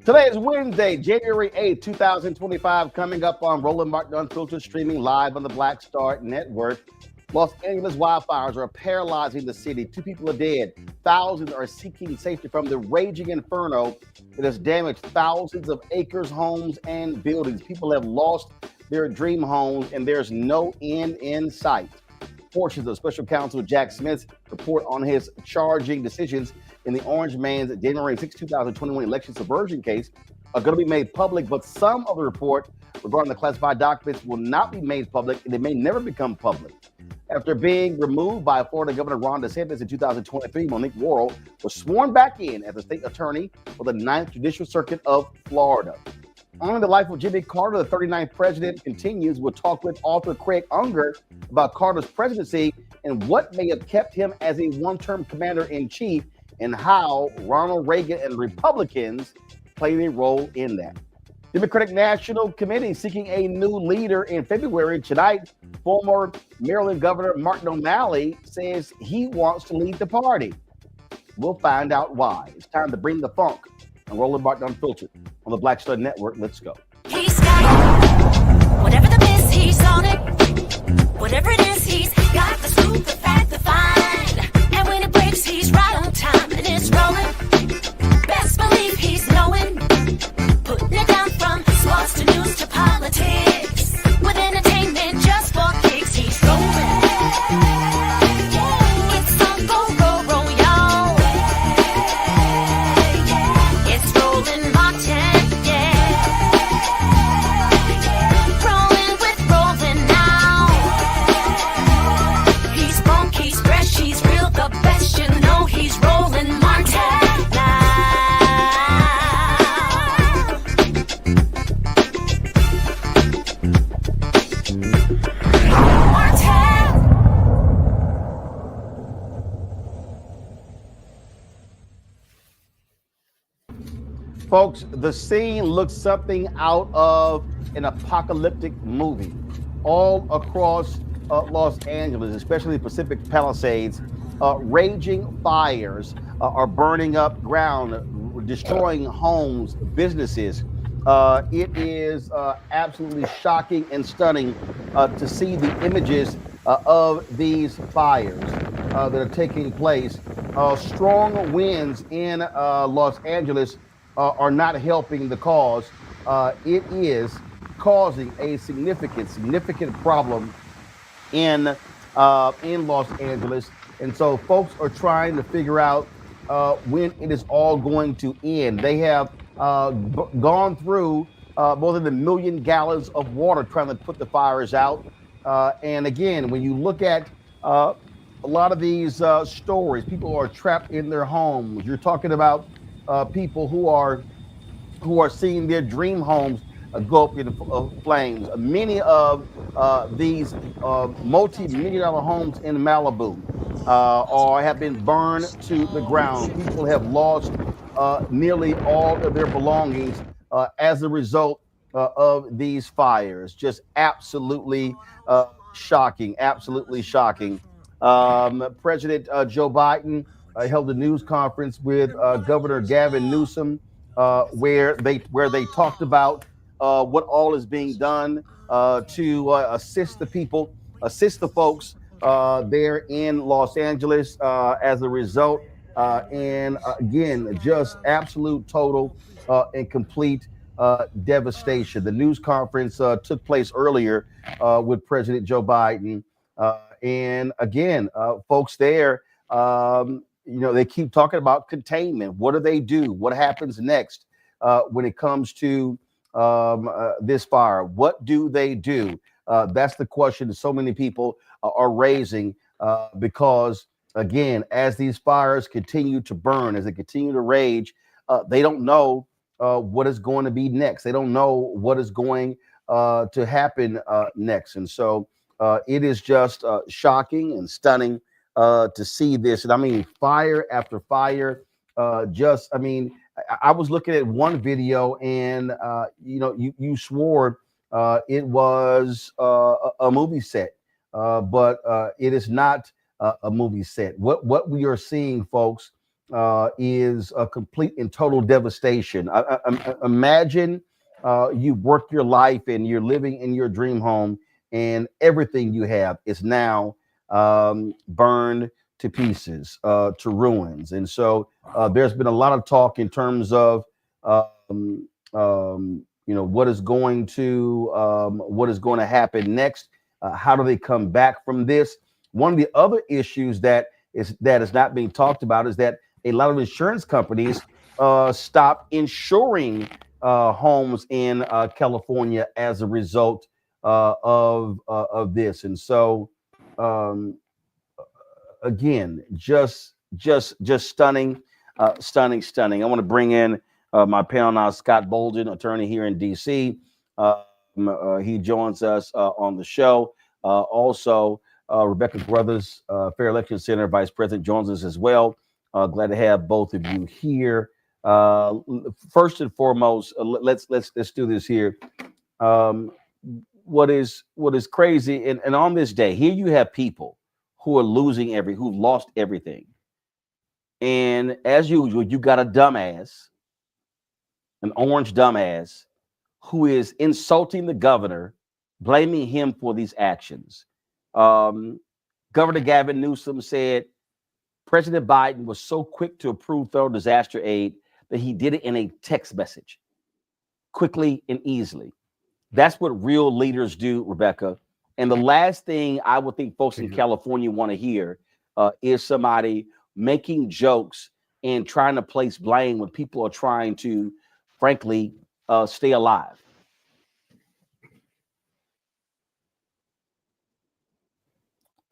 Today is Wednesday, January 8th, 2025, coming up on Roland Martin Unfiltered, streaming live on the Black Star Network. Los Angeles wildfires are paralyzing the city. 2 people are dead. Thousands are seeking safety from the raging inferno that has damaged thousands of acres, homes, and buildings. People have lost their dream homes, and there's no end in sight. Portions of Special Counsel Jack Smith's report on his charging decisions in the Orange Man's January 6, 2021 election subversion case are going to be made public, but some of the report regarding the classified documents will not be made public, and they may never become public. After being removed by Florida Governor Ron DeSantis in 2023, Monique Worrell was sworn back in as the state attorney for the 9th Judicial Circuit of Florida. On the life of Jimmy Carter, the 39th president continues. We'll talk with author Craig Unger about Carter's presidency and what may have kept him as a one-term commander-in-chief and how Ronald Reagan and Republicans played a role in that. Democratic National Committee seeking a new leader in February. Tonight, former Maryland Governor Martin O'Malley says he wants to lead the party. We'll find out why. It's time to bring the funk on Roland Martin Unfiltered on the Black Star Network. Let's go. He's got whatever the miss, he's on it. Whatever it is, he's got the scoop, the fact, the find. And when it breaks, he's right on time and it's rolling. Best believe he's knowing. Putting it down from sports to news to politics. With entertainment just for kicks, he's rolling. It's on go, roll, y'all. It's Roland Martin, yeah. Rolling with Roland now. He's funk, he's fresh, he's real, the best, you know he's Roland Martin now. Folks, the scene looks something out of an apocalyptic movie. All across Los Angeles, especially the Pacific Palisades, raging fires are burning up ground, destroying homes, businesses. It is absolutely shocking and stunning to see the images of these fires that are taking place. Strong winds in Los Angeles are not helping the cause. It is causing a significant problem in Los Angeles, and so folks are trying to figure out when it is all going to end. They have gone through more than 1 million gallons of water trying to put the fires out. And again, when you look at a lot of these stories, people are trapped in their homes. You're talking about people who are seeing their dream homes go up in flames. Many of these multi-million-dollar homes in Malibu have been burned to the ground. People have lost nearly all of their belongings as a result of these fires. Just absolutely shocking. President Joe Biden held a news conference with Governor Gavin Newsom, where they talked about what all is being done to assist the folks there in Los Angeles as a result. And again, just absolute, total, and complete devastation. The news conference took place earlier with President Joe Biden. And again, folks there, they keep talking about containment. What do they do? What happens next when it comes to this fire? What do they do? That's the question that so many people are raising because, again, as these fires continue to burn, as they continue to rage, they don't know what is going to be next. They don't know what is going to happen next. And so it is just shocking and stunning to see this. And I mean, fire after fire. I was looking at one video and, you swore it was a movie set, but it is not a movie set. What we are seeing, folks, is a complete and total devastation. Imagine you've worked your life and you're living in your dream home, and everything you have is now burned to pieces, to ruins. And so there's been a lot of talk in terms of what is going to happen next. How do they come back from this? One of the other issues that is not being talked about is that a lot of insurance companies stopped insuring homes in California as a result of this. And so again, just stunning, stunning. I want to bring in my panel now, Scott Bolden, attorney here in DC. He joins us on the show. Also, Rebecca Brothers, Fair Election Center Vice President, joins us as well. Glad to have both of you here. First and foremost, let's do this here. What is crazy, and on this day, here you have people who are who've lost everything. And as usual, you got a dumbass, an orange dumbass, who is insulting the governor, blaming him for these actions. Governor Gavin Newsom said President Biden was so quick to approve federal disaster aid that he did it in a text message, quickly and easily. That's what real leaders do, Rebecca. And the last thing I would think folks in California want to hear is somebody making jokes and trying to place blame when people are trying to, frankly, stay alive.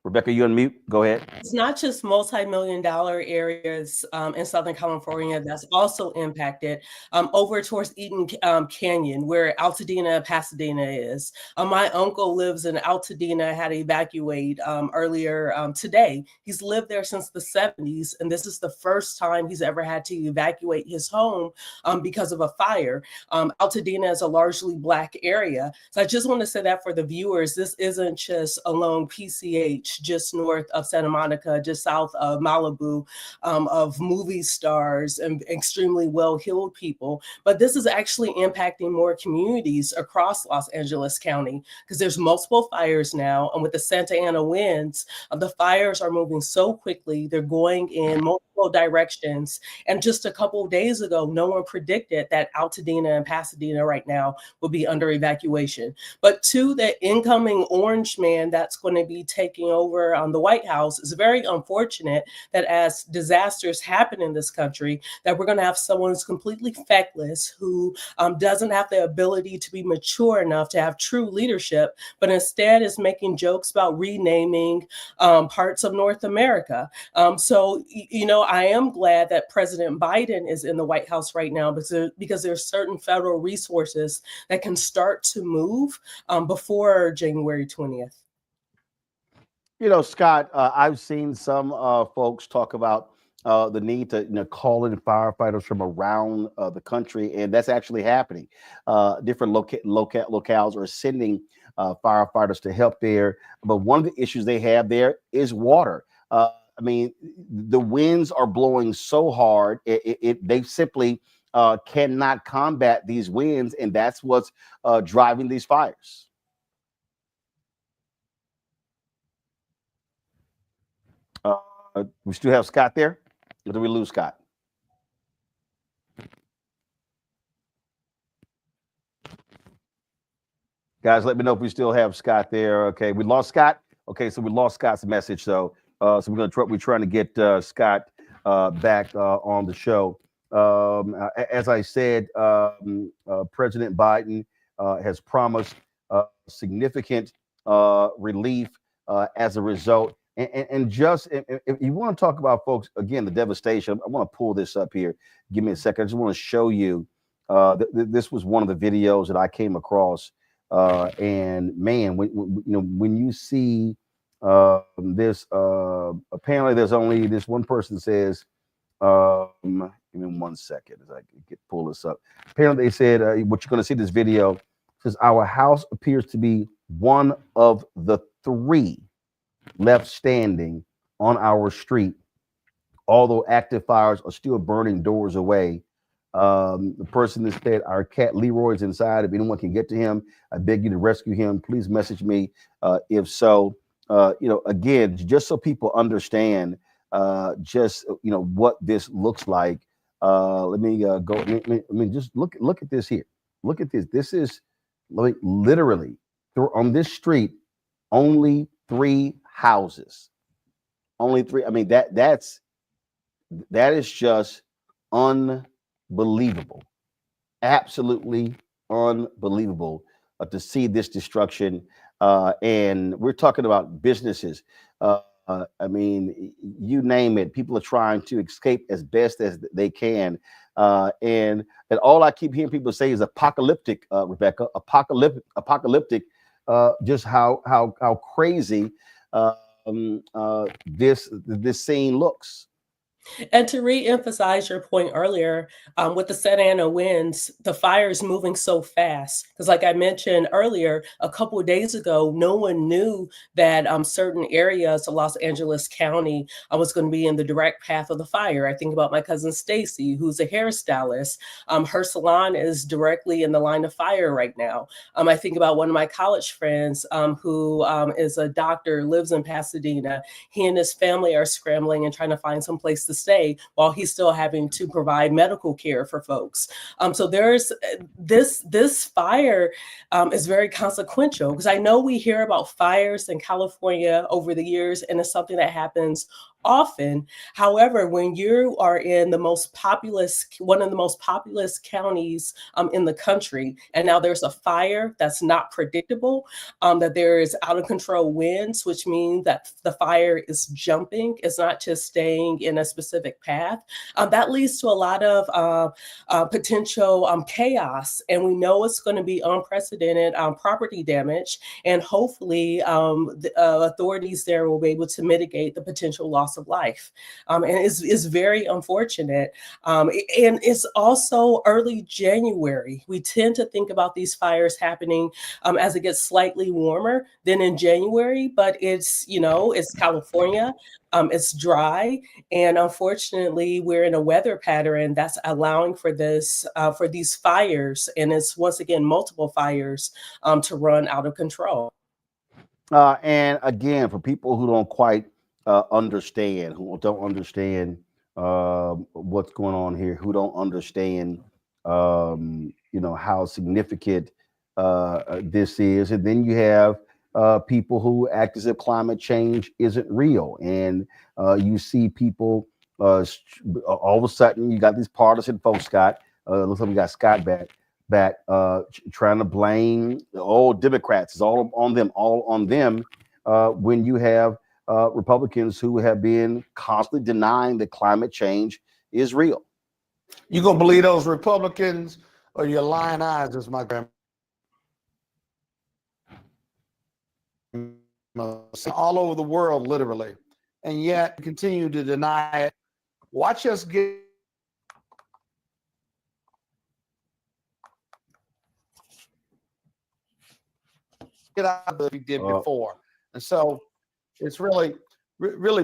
Rebecca, you on mute? Go ahead. It's not just multi-million-dollar areas in Southern California that's also impacted. Over towards Eden Canyon, where Altadena, Pasadena is. My uncle lives in Altadena, had to evacuate earlier today. He's lived there since the 70s, and this is the first time he's ever had to evacuate his home because of a fire. Altadena is a largely Black area. So I just want to say that for the viewers, this isn't just alone PCH, just north of Santa Monica, just south of Malibu, of movie stars and extremely well-heeled people. But this is actually impacting more communities across Los Angeles County because there's multiple fires now. And with the Santa Ana winds, the fires are moving so quickly. They're going in multiple directions. And just a couple of days ago, no one predicted that Altadena and Pasadena right now will be under evacuation. But to the incoming orange man that's going to be taking over on the White House, is very unfortunate that as disasters happen in this country, that we're going to have someone who's completely feckless, who doesn't have the ability to be mature enough to have true leadership, but instead is making jokes about renaming parts of North America. So, I am glad that President Biden is in the White House right now because there's certain federal resources that can start to move before January 20th. Scott, I've seen some folks talk about the need to call in firefighters from around the country, and that's actually happening. Different locales are sending firefighters to help there. But one of the issues they have there is water. I mean, the winds are blowing so hard, they simply cannot combat these winds, and that's what's driving these fires. We still have Scott there? Or do we lose Scott? Guys, let me know if we still have Scott there. Okay, we lost Scott. Okay, so we lost Scott's message. So we're trying to get Scott back on the show. As I said, President Biden has promised significant relief as a result. And just if you want to talk about, folks, again, the devastation, I want to pull this up here. Give me a second. I just want to show you. This was one of the videos that I came across. And man, when you see this, apparently there's only this one person says, give me 1 second as I pull this up. Apparently they said, what you're going to see this video says, our house appears to be one of the 3 left standing on our street. although active fires are still burning doors away. The person that said, our cat Leroy is inside. If anyone can get to him, I beg you to rescue him. Please message me if so. Again, just so people understand what this looks like. Let me go. Let me just look at this here. Look at this. This is literally on this street, only 3 houses. Only 3. I mean, that is just unbelievable. Absolutely unbelievable to see this destruction. And we're talking about businesses. I mean, you name it. People are trying to escape as best as they can. And all I keep hearing people say is apocalyptic, Rebecca, apocalyptic, just how crazy this scene looks. And to re-emphasize your point earlier, with the Santa Ana winds, the fire is moving so fast. Because like I mentioned earlier, a couple of days ago, no one knew that certain areas of Los Angeles County was going to be in the direct path of the fire. I think about my cousin Stacy, who's a hairstylist. Her salon is directly in the line of fire right now. I think about one of my college friends who is a doctor, lives in Pasadena. He and his family are scrambling and trying to find some place to stay while he's still having to provide medical care for folks. So there's this fire is very consequential, because I know we hear about fires in California over the years, and it's something that happens often. However, when you are in one of the most populous counties in the country, and now there's a fire that's not predictable, that there is out of control winds, which means that the fire is jumping, it's not just staying in a specific path, that leads to a lot of potential chaos. And we know it's going to be unprecedented property damage, and hopefully the authorities there will be able to mitigate the potential loss of life. And it's very unfortunate. And it's also early January. We tend to think about these fires happening as it gets slightly warmer than in January, but it's California. It's dry, and unfortunately, we're in a weather pattern that's allowing for this, for these fires, and it's once again multiple fires to run out of control. And again, for people who don't quite understand, who don't understand what's going on here, who don't understand, how significant this is, and then you have people who act as if climate change isn't real, and you see people all of a sudden you got these partisan folks. Scott, looks like we got Scott back trying to blame all Democrats. It's all on them. When you have Republicans who have been constantly denying that climate change is real. You gonna believe those Republicans, or your lying eyes, as my grandma all over the world, literally, and yet continue to deny it. Watch us get out of what we did before. And so it's really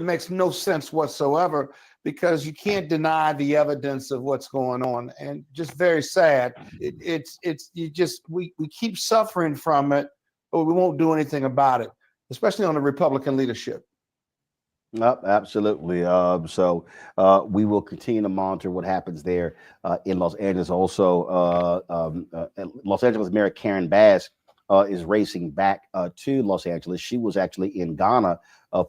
makes no sense whatsoever, because you can't deny the evidence of what's going on, and just very sad. We keep suffering from it, but we won't do anything about it, especially on the Republican leadership. Absolutely. So we will continue to monitor what happens there in Los Angeles. Also, Los Angeles Mayor Karen Bass is racing back to Los Angeles. She was actually in Ghana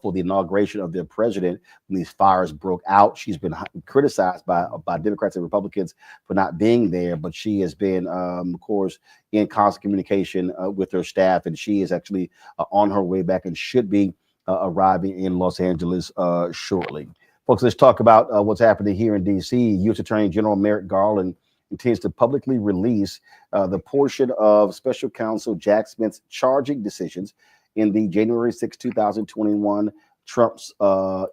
for the inauguration of their president when these fires broke out. She's been criticized by Democrats and Republicans for not being there, but she has been, of course, in constant communication with her staff, and she is actually on her way back and should be arriving in Los Angeles shortly. Folks, let's talk about what's happening here in D.C. U.S. Attorney General Merrick Garland intends to publicly release the portion of Special Counsel Jack Smith's charging decisions in the January 6, 2021 Trump's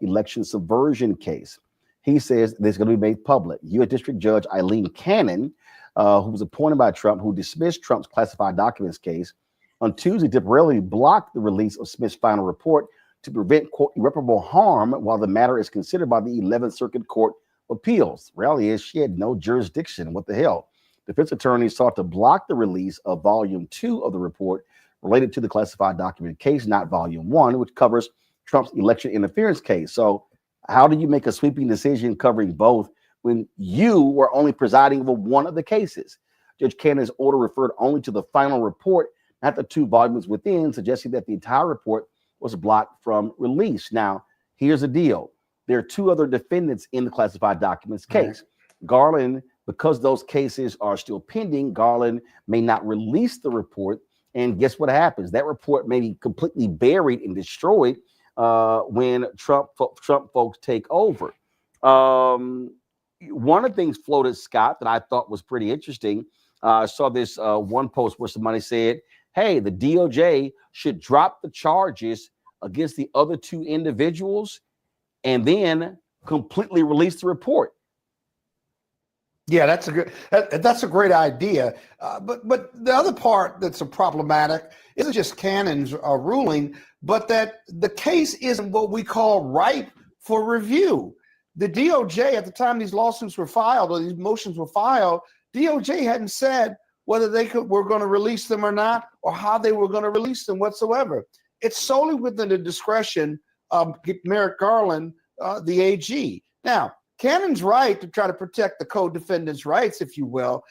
election subversion case. He says this is going to be made public. U.S. District Judge Eileen Cannon, who was appointed by Trump, who dismissed Trump's classified documents case, on Tuesday temporarily blocked the release of Smith's final report to prevent, quote, irreparable harm while the matter is considered by the 11th Circuit Court of Appeals. The reality is she had no jurisdiction. What the hell? Defense attorneys sought to block the release of Volume 2 of the report related to the classified document case, not Volume 1, which covers Trump's election interference case. So how do you make a sweeping decision covering both when you were only presiding over one of the cases? Judge Cannon's order referred only to the final report, not the 2 volumes within, suggesting that the entire report was blocked from release. Now, here's the deal. There are 2 other defendants in the classified documents case. Right. Garland, because those cases are still pending, Garland may not release the report. And guess what happens? That report may be completely buried and destroyed when Trump folks take over. One of the things floated, Scott, that I thought was pretty interesting. I saw this one post where somebody said, hey, the DOJ should drop the charges against the other 2 individuals and then completely release the report. Yeah, that's a great idea. But the other part that's problematic isn't just Cannon's ruling, but that the case isn't what we call ripe for review. The DOJ, at the time these lawsuits were filed or these motions were filed, DOJ hadn't said whether were going to release them or not, or how they were going to release them whatsoever. It's solely within the discretion of Merrick Garland, the AG. Now, Cannon's right to try to protect the co-defendants' rights, if you will,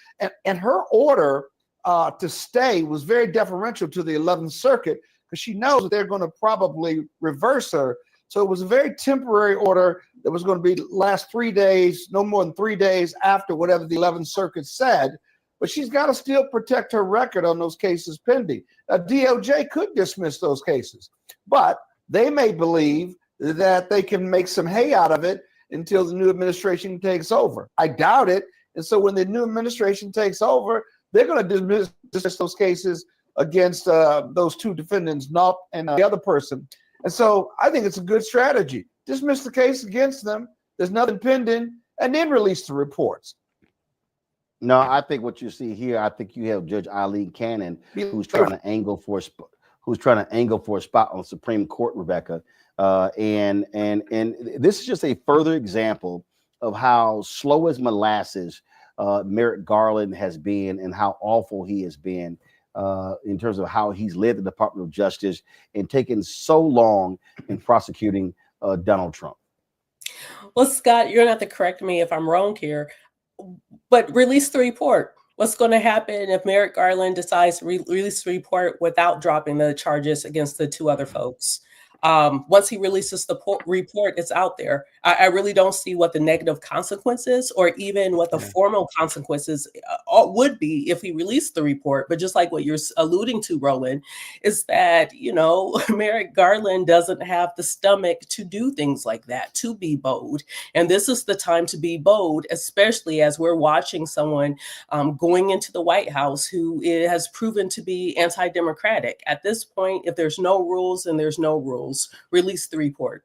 and her order to stay was very deferential to the 11th Circuit because she knows that they're going to probably reverse her. So it was a very temporary order that was going to last 3 days, no more than 3 days after whatever the 11th Circuit said. But she's got to still protect her record on those cases pending. DOJ could dismiss those cases, but they may believe that they can make some hay out of it until the new administration takes over. I doubt it. And so when the new administration takes over, they're going to dismiss those cases against those 2 defendants, Knopf and the other person. And so I think it's a good strategy. Dismiss the case against them. There's nothing pending, and then release the reports. No, I think what you see here, I think you have Judge Eileen Cannon, who's trying to angle for a spot on the Supreme Court, Rebecca. And this is just a further example of how slow as molasses Merrick Garland has been and how awful he has been in terms of how he's led the Department of Justice and taken so long in prosecuting Donald Trump. Well, Scott, you're going to have to correct me if I'm wrong here, but release the report. What's going to happen if Merrick Garland decides to release the report without dropping the charges against the 2 other folks? Once he releases the report, it's out there. I really don't see what the negative consequences or even what the formal consequences would be if he released the report. But just like what you're alluding to, Roland, is that, Merrick Garland doesn't have the stomach to do things like that, to be bold. And this is the time to be bold, especially as we're watching someone going into the White House who has proven to be anti-democratic. At this point, if there's no rules, then there's no rules. Release the report.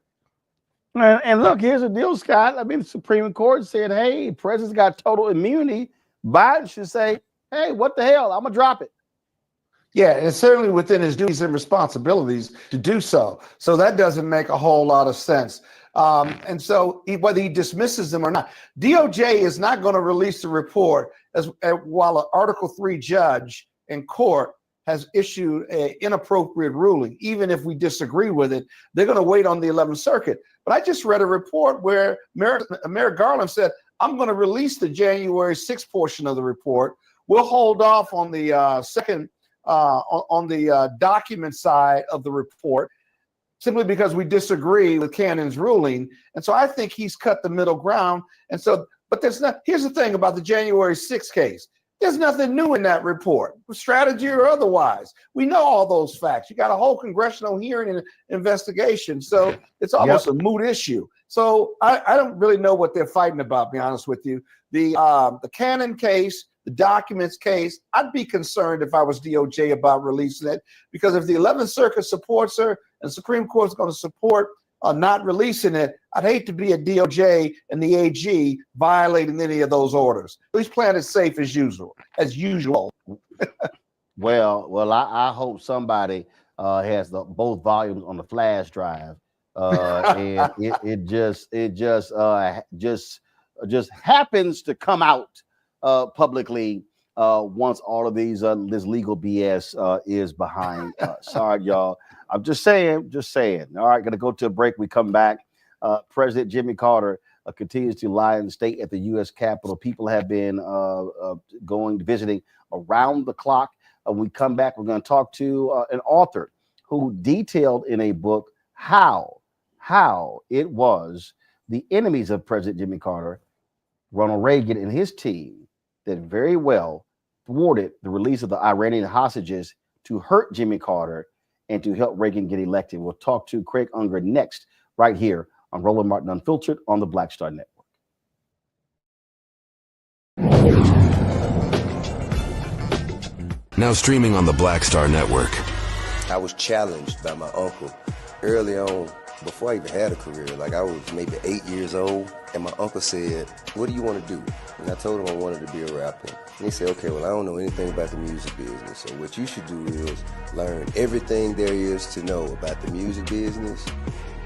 And look, here's the deal, Scott. I mean, the Supreme Court said, hey, president's got total immunity. Biden should say, hey, what the hell? I'm going to drop it. Yeah, and it's certainly within his duties and responsibilities to do so. So that doesn't make a whole lot of sense. And so whether he dismisses them or not, DOJ is not going to release the report while an Article 3 judge in court has issued an inappropriate ruling. Even if we disagree with it, they're going to wait on the 11th Circuit. But I just read a report where Merrick Garland said, I'm going to release the January 6th portion of the report. We'll hold off on the on the document side of the report simply because we disagree with Cannon's ruling. And so I think he's cut the middle ground. And so, but here's the thing about the January 6th case. There's nothing new in that report, strategy or otherwise. We know all those facts. You got a whole congressional hearing and investigation. So it's almost a moot issue. So I don't really know what they're fighting about, to be honest with you. The Cannon case, the documents case, I'd be concerned if I was DOJ about releasing it, because if the 11th Circuit supports her and the Supreme Court is going to support not releasing it, I'd hate to be a DOJ and the AG violating any of those orders. He's playing it safe as usual. Well, I hope somebody has both volumes on the flash drive, and it just happens to come out publicly once all of these this legal BS is behind. Sorry, y'all. I'm just saying. All right, gonna go to a break. We come back. President Jimmy Carter continues to lie in state at the U.S. Capitol. People have been visiting around the clock. When we come back, we're going to talk to an author who detailed in a book how it was the enemies of President Jimmy Carter, Ronald Reagan, and his team that very well thwarted the release of the Iranian hostages to hurt Jimmy Carter and to help Reagan get elected. We'll talk to Craig Unger next, right here on Roland Martin Unfiltered on the Black Star Network. Now streaming on the Black Star Network. I was challenged by my uncle early on, before I even had a career. Like, I was maybe 8 years old, and my uncle said, "What do you want to do?" And I told him I wanted to be a rapper. And he said, "Okay, well, I don't know anything about the music business, so what you should do is learn everything there is to know about the music business,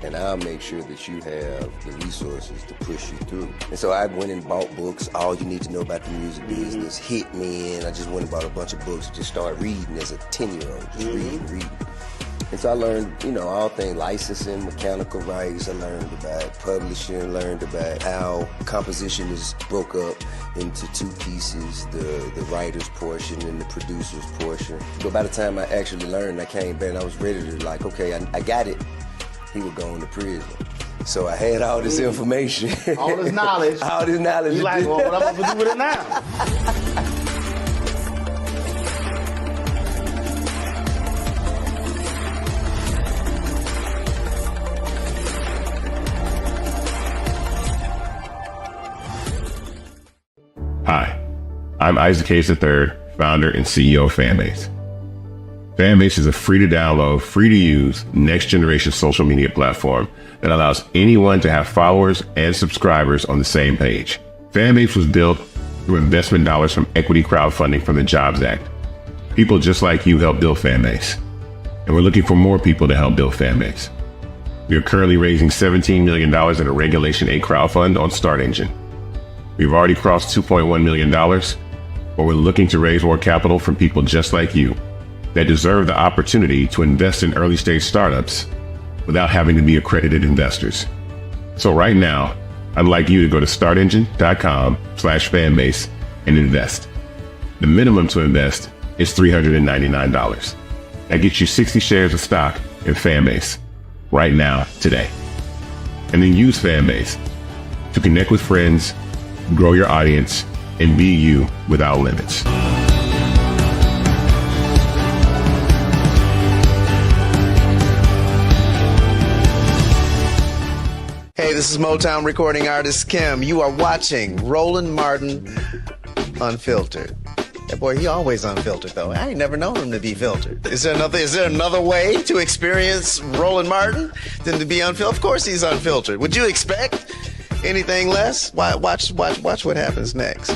and I'll make sure that you have the resources to push you through." And so I went and bought books, All You Need to Know About the Music Business, Hit Me In. I just went and bought a bunch of books, just started reading as a 10-year-old, just reading. And so I learned, all things licensing, mechanical rights. I learned about publishing, learned about how composition is broke up into two pieces, the writer's portion and the producer's portion. But by the time I actually learned, I came back and I was ready to okay, I got it. He was going to prison. So I had all this information. All this knowledge. All this knowledge. You like, well, what I'm going to do with it now? Hi, I'm Isaac Hayes III, founder and CEO of Fanbase. Fanbase is a free-to-download, free-to-use, next-generation social media platform that allows anyone to have followers and subscribers on the same page. Fanbase was built through investment dollars from equity crowdfunding from the Jobs Act. People just like you help build Fanbase, and we're looking for more people to help build Fanbase. We are currently raising $17 million in a Regulation A crowdfund on Start Engine. We've already crossed $2.1 million, but we're looking to raise more capital from people just like you that deserve the opportunity to invest in early stage startups without having to be accredited investors. So right now, I'd like you to go to startengine.com/fanbase and invest. The minimum to invest is $399. That gets you 60 shares of stock in Fanbase right now, today. And then use Fanbase to connect with friends, grow your audience, and be you without limits. Hey, this is Motown recording artist Kim. You are watching Roland Martin Unfiltered. That boy, he always unfiltered though. I ain't never known him to be filtered. Is there another way to experience Roland Martin than to be unfiltered? Of course he's unfiltered. Would you expect anything less? Watch what happens next.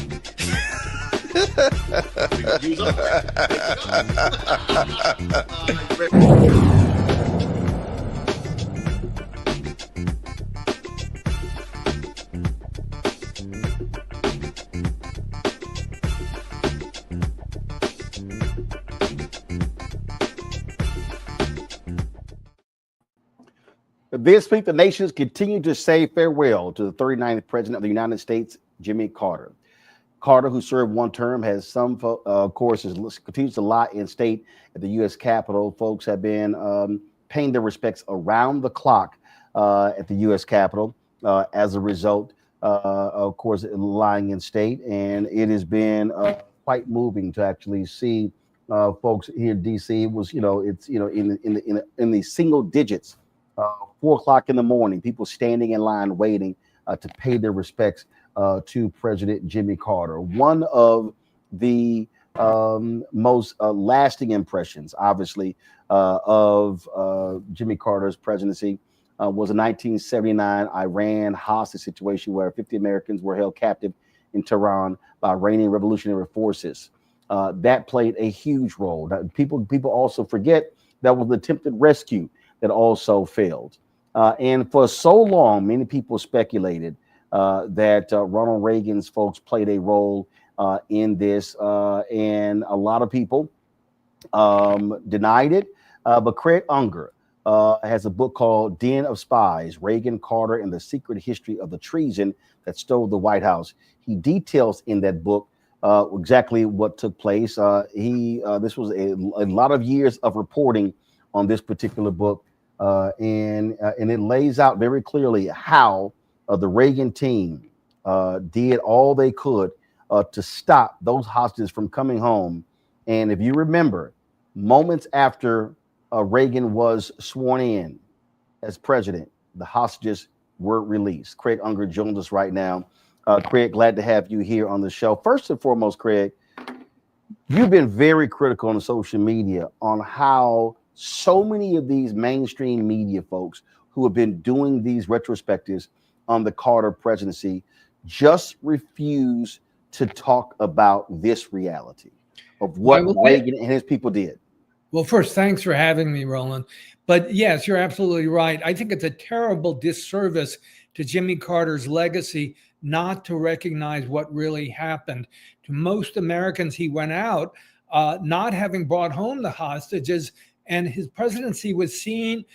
This week, the nations continue to say farewell to the 39th President of the United States, Jimmy Carter. Carter, who served one term, has some, of course, continues to lie in state at the U.S. Capitol. Folks have been paying their respects around the clock at the U.S. Capitol as a result, of course, lying in state. And it has been quite moving to actually see folks here in D.C. It was, it's, in the single digits. 4 o'clock in the morning, people standing in line waiting to pay their respects to President Jimmy Carter. One of the most lasting impressions, obviously, of Jimmy Carter's presidency was a 1979 Iran hostage situation where 50 Americans were held captive in Tehran by Iranian revolutionary forces. That played a huge role. People also forget that was an attempted rescue that also failed. And for so long, many people speculated that Ronald Reagan's folks played a role in this, and a lot of people denied it. But Craig Unger has a book called Den of Spies, Reagan, Carter, and the Secret History of the Treason that Stole the White House. He details in that book exactly what took place. This was a lot of years of reporting on this particular book, and it lays out very clearly how the Reagan team did all they could to stop those hostages from coming home. And if you remember, moments after Reagan was sworn in as president, the hostages were released. Craig Unger joins us right now. Craig, glad to have you here on the show. First and foremost, Craig, you've been very critical on social media on how so many of these mainstream media folks who have been doing these retrospectives on the Carter presidency just refuse to talk about this reality of what Reagan and his people did. Well, first, thanks for having me, Roland. But yes, you're absolutely right. I think it's a terrible disservice to Jimmy Carter's legacy not to recognize what really happened. To most Americans, he went out not having brought home the hostages, and his presidency was seen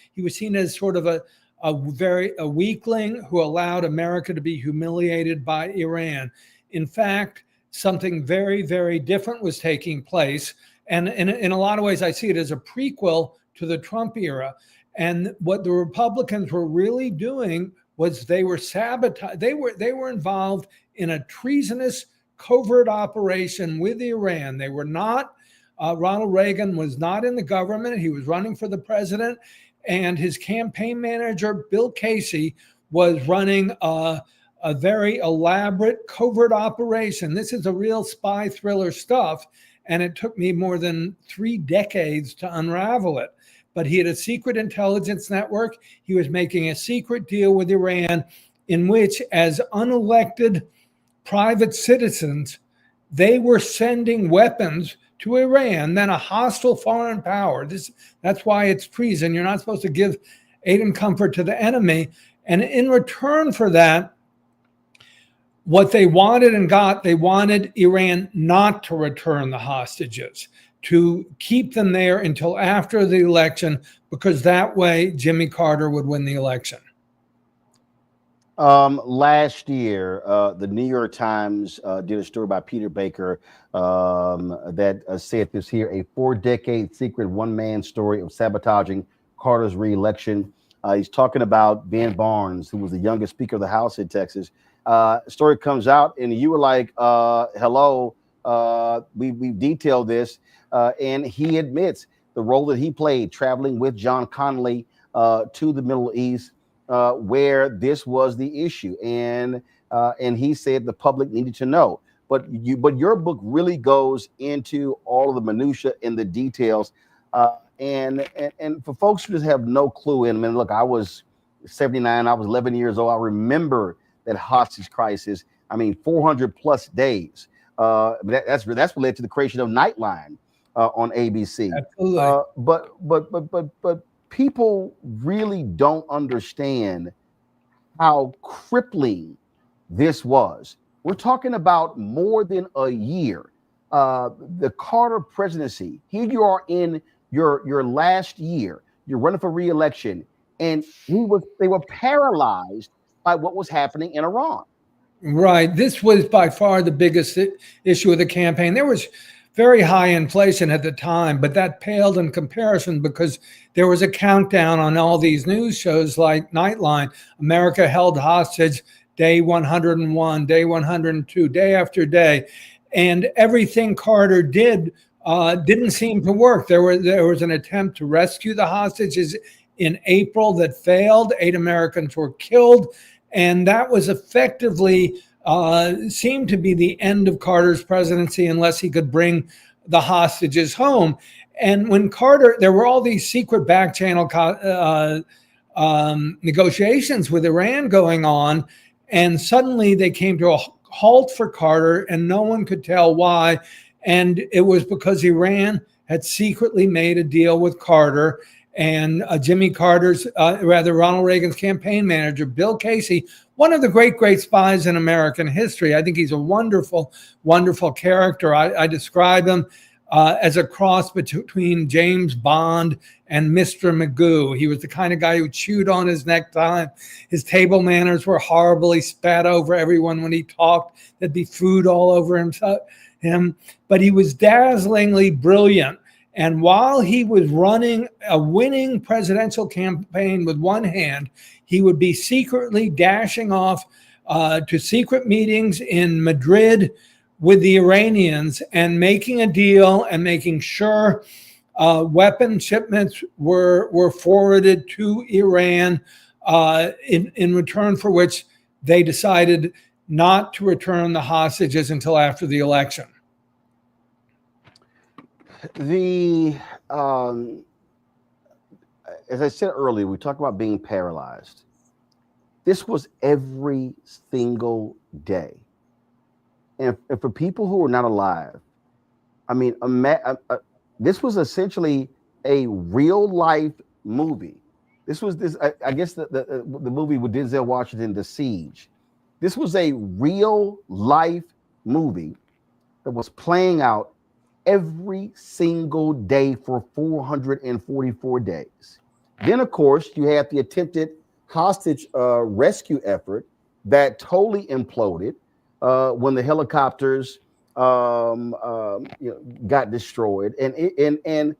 as sort of a weakling who allowed America to be humiliated by Iran. In fact, something very, very different was taking place. And in a lot of ways, I see it as a prequel to the Trump era. And what the Republicans were really doing was they were sabotage. They were involved in a treasonous covert operation with Iran. They were not. Ronald Reagan was not in the government. He was running for the president, and his campaign manager, Bill Casey, was running a very elaborate covert operation. This is a real spy thriller stuff. And it took me more than 3 decades to unravel it. But he had a secret intelligence network. He was making a secret deal with Iran in which, as unelected private citizens, they were sending weapons to Iran, then a hostile foreign power. That's why it's treason. You're not supposed to give aid and comfort to the enemy. And in return for that, what they wanted and got, they wanted Iran not to return the hostages, to keep them there until after the election, because that way Jimmy Carter would win the election. Last year, the New York Times did a story by Peter Baker that said this here, a 4-decade secret one-man story of sabotaging Carter's re-election. He's talking about Ben Barnes, who was the youngest Speaker of the House in Texas. Story comes out and you were like, hello, we've detailed this. And he admits the role that he played traveling with John Connally to the Middle East, where this was the issue. And he said the public needed to know. But your book really goes into all of the minutia and the details. And for folks who just have no clue, and I mean, look, I was 79, I was 11 years old. I remember that hostage crisis. I mean, 400 plus days. That's what led to the creation of Nightline on ABC. But people really don't understand how crippling this was. We're talking about more than a year. The Carter presidency. Here you are in your last year. You're running for re-election, and they were paralyzed by what was happening in Iran. Right. This was by far the biggest issue of the campaign. There was very high inflation at the time, but that paled in comparison because there was a countdown on all these news shows like Nightline. America held hostage day 101, day 102, day after day. And everything Carter did didn't seem to work. There was an attempt to rescue the hostages in April that failed. 8 Americans were killed. And that was effectively seemed to be the end of Carter's presidency unless he could bring the hostages home. And when Carter, there were all these secret back channel negotiations with Iran going on, and suddenly they came to a halt for Carter, and no one could tell why. And it was because Iran had secretly made a deal with Carter, and Jimmy Carter's, Ronald Reagan's campaign manager, Bill Casey, one of the great spies in American history. I think he's a wonderful, wonderful character. I describe him as a cross between James Bond and Mr. Magoo. He was the kind of guy who chewed on his necktie. His table manners were horrible. He spat over everyone when he talked. There'd be food all over him. But he was dazzlingly brilliant. And while he was running a winning presidential campaign with one hand, he would be secretly dashing off to secret meetings in Madrid with the Iranians and making a deal and making sure weapon shipments were forwarded to Iran in return for which they decided not to return the hostages until after the election. As I said earlier, we talked about being paralyzed. This was every single day. And for people who are not alive, I mean, this was essentially a real life movie. I guess the movie with Denzel Washington, The Siege. This was a real life movie that was playing out every single day for 444 days. Then, of course, you had the attempted hostage rescue effort that totally imploded when the helicopters got destroyed, and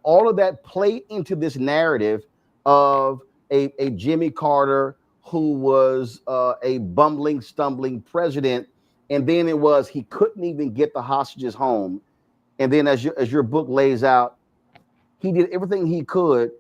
all of that played into this narrative of a Jimmy Carter who was a bumbling, stumbling president, and then it was he couldn't even get the hostages home. And then, as your book lays out, he did everything he could,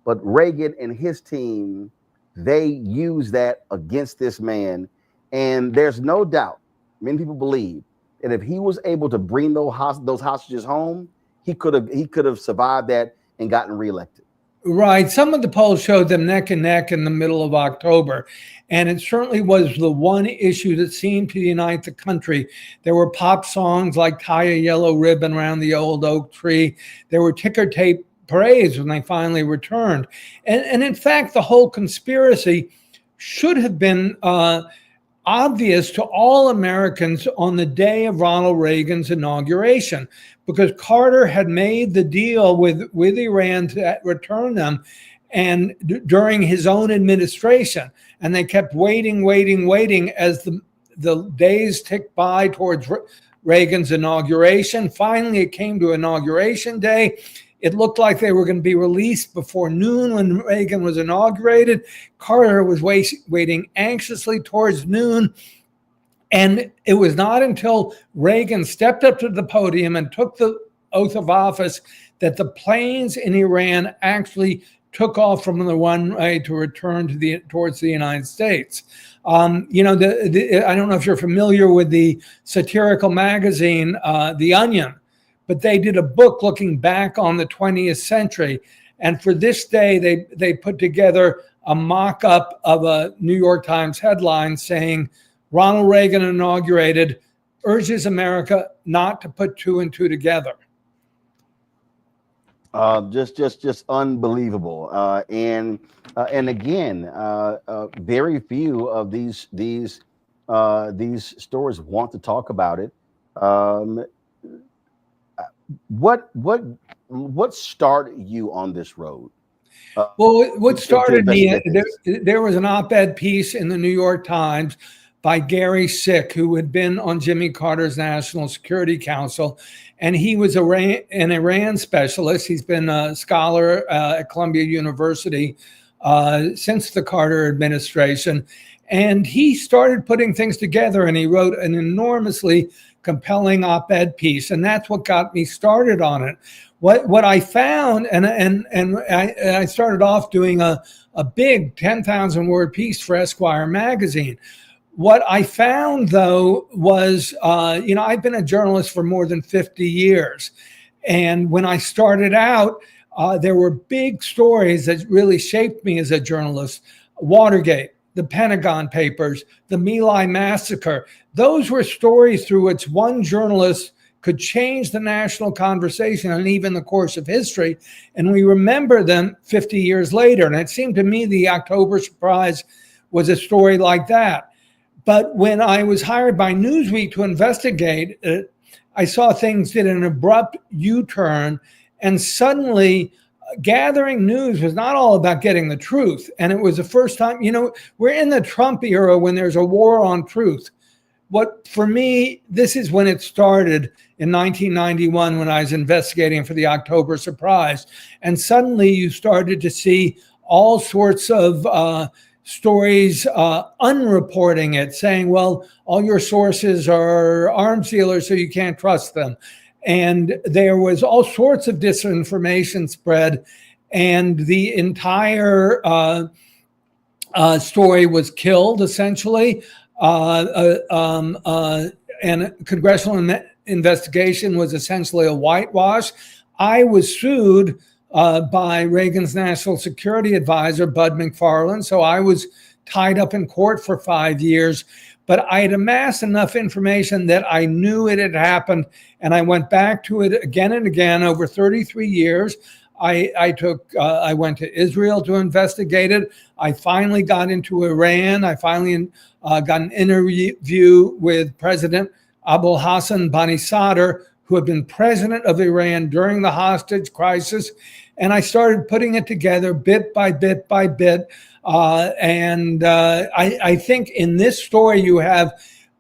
but Reagan and his team, they used that against this man. And there's no doubt, many people believe, that if he was able to bring those hostages home, he could have survived that and gotten reelected. Right. Some of the polls showed them neck and neck in the middle of October. And it certainly was the one issue that seemed to unite the country. There were pop songs like Tie a Yellow Ribbon Around the Old Oak Tree. There were ticker tape parades when they finally returned. And in fact, the whole conspiracy should have been obvious to all Americans on the day of Ronald Reagan's inauguration, because Carter had made the deal with Iran to return them, and during his own administration, and they kept waiting as the days ticked by towards Reagan's inauguration. Finally, it came to Inauguration Day. It looked like they were going to be released before noon when Reagan was inaugurated. Carter was waiting anxiously towards noon. And it was not until Reagan stepped up to the podium and took the oath of office that the planes in Iran actually took off from the runway to return towards the United States. I don't know if you're familiar with the satirical magazine, The Onion, but they did a book looking back on the 20th century. And for this day, they put together a mock-up of a New York Times headline saying, Ronald Reagan inaugurated, urges America not to put two and two together. Just unbelievable. And again, very few of these stories want to talk about it. What started you on this road? Well, what started me, there was an op-ed piece in the New York Times by Gary Sick, who had been on Jimmy Carter's National Security Council, and he was an Iran specialist. He's been a scholar at Columbia University since the Carter administration, and he started putting things together, and he wrote an enormously compelling op-ed piece, and that's what got me started on it. What I found, and I started off doing a big 10,000 word piece for Esquire magazine. What I found, though, was, I've been a journalist for more than 50 years. And when I started out, there were big stories that really shaped me as a journalist. Watergate, the Pentagon Papers, the My Lai massacre. Those were stories through which one journalist could change the national conversation and even the course of history. And we remember them 50 years later. And it seemed to me the October surprise was a story like that. But when I was hired by Newsweek to investigate it, I saw things did an abrupt U-turn, and suddenly gathering news was not all about getting the truth. And it was the first time, we're in the Trump era when there's a war on truth. For me, this is when it started in 1991 when I was investigating for the October surprise. And suddenly you started to see all sorts of stories unreporting it, saying, well, all your sources are arms dealers, so you can't trust them. And there was all sorts of disinformation spread, and the entire story was killed, essentially. And congressional investigation was essentially a whitewash. I was sued by Reagan's national security advisor, Bud McFarlane. So I was tied up in court for 5 years, but I had amassed enough information that I knew it had happened. And I went back to it again and again over 33 years. I went to Israel to investigate it. I finally got into Iran. I finally got an interview with President Abul Hassan Bani Sadr, who had been president of Iran during the hostage crisis. And I started putting it together bit by bit by bit. I think in this story, you have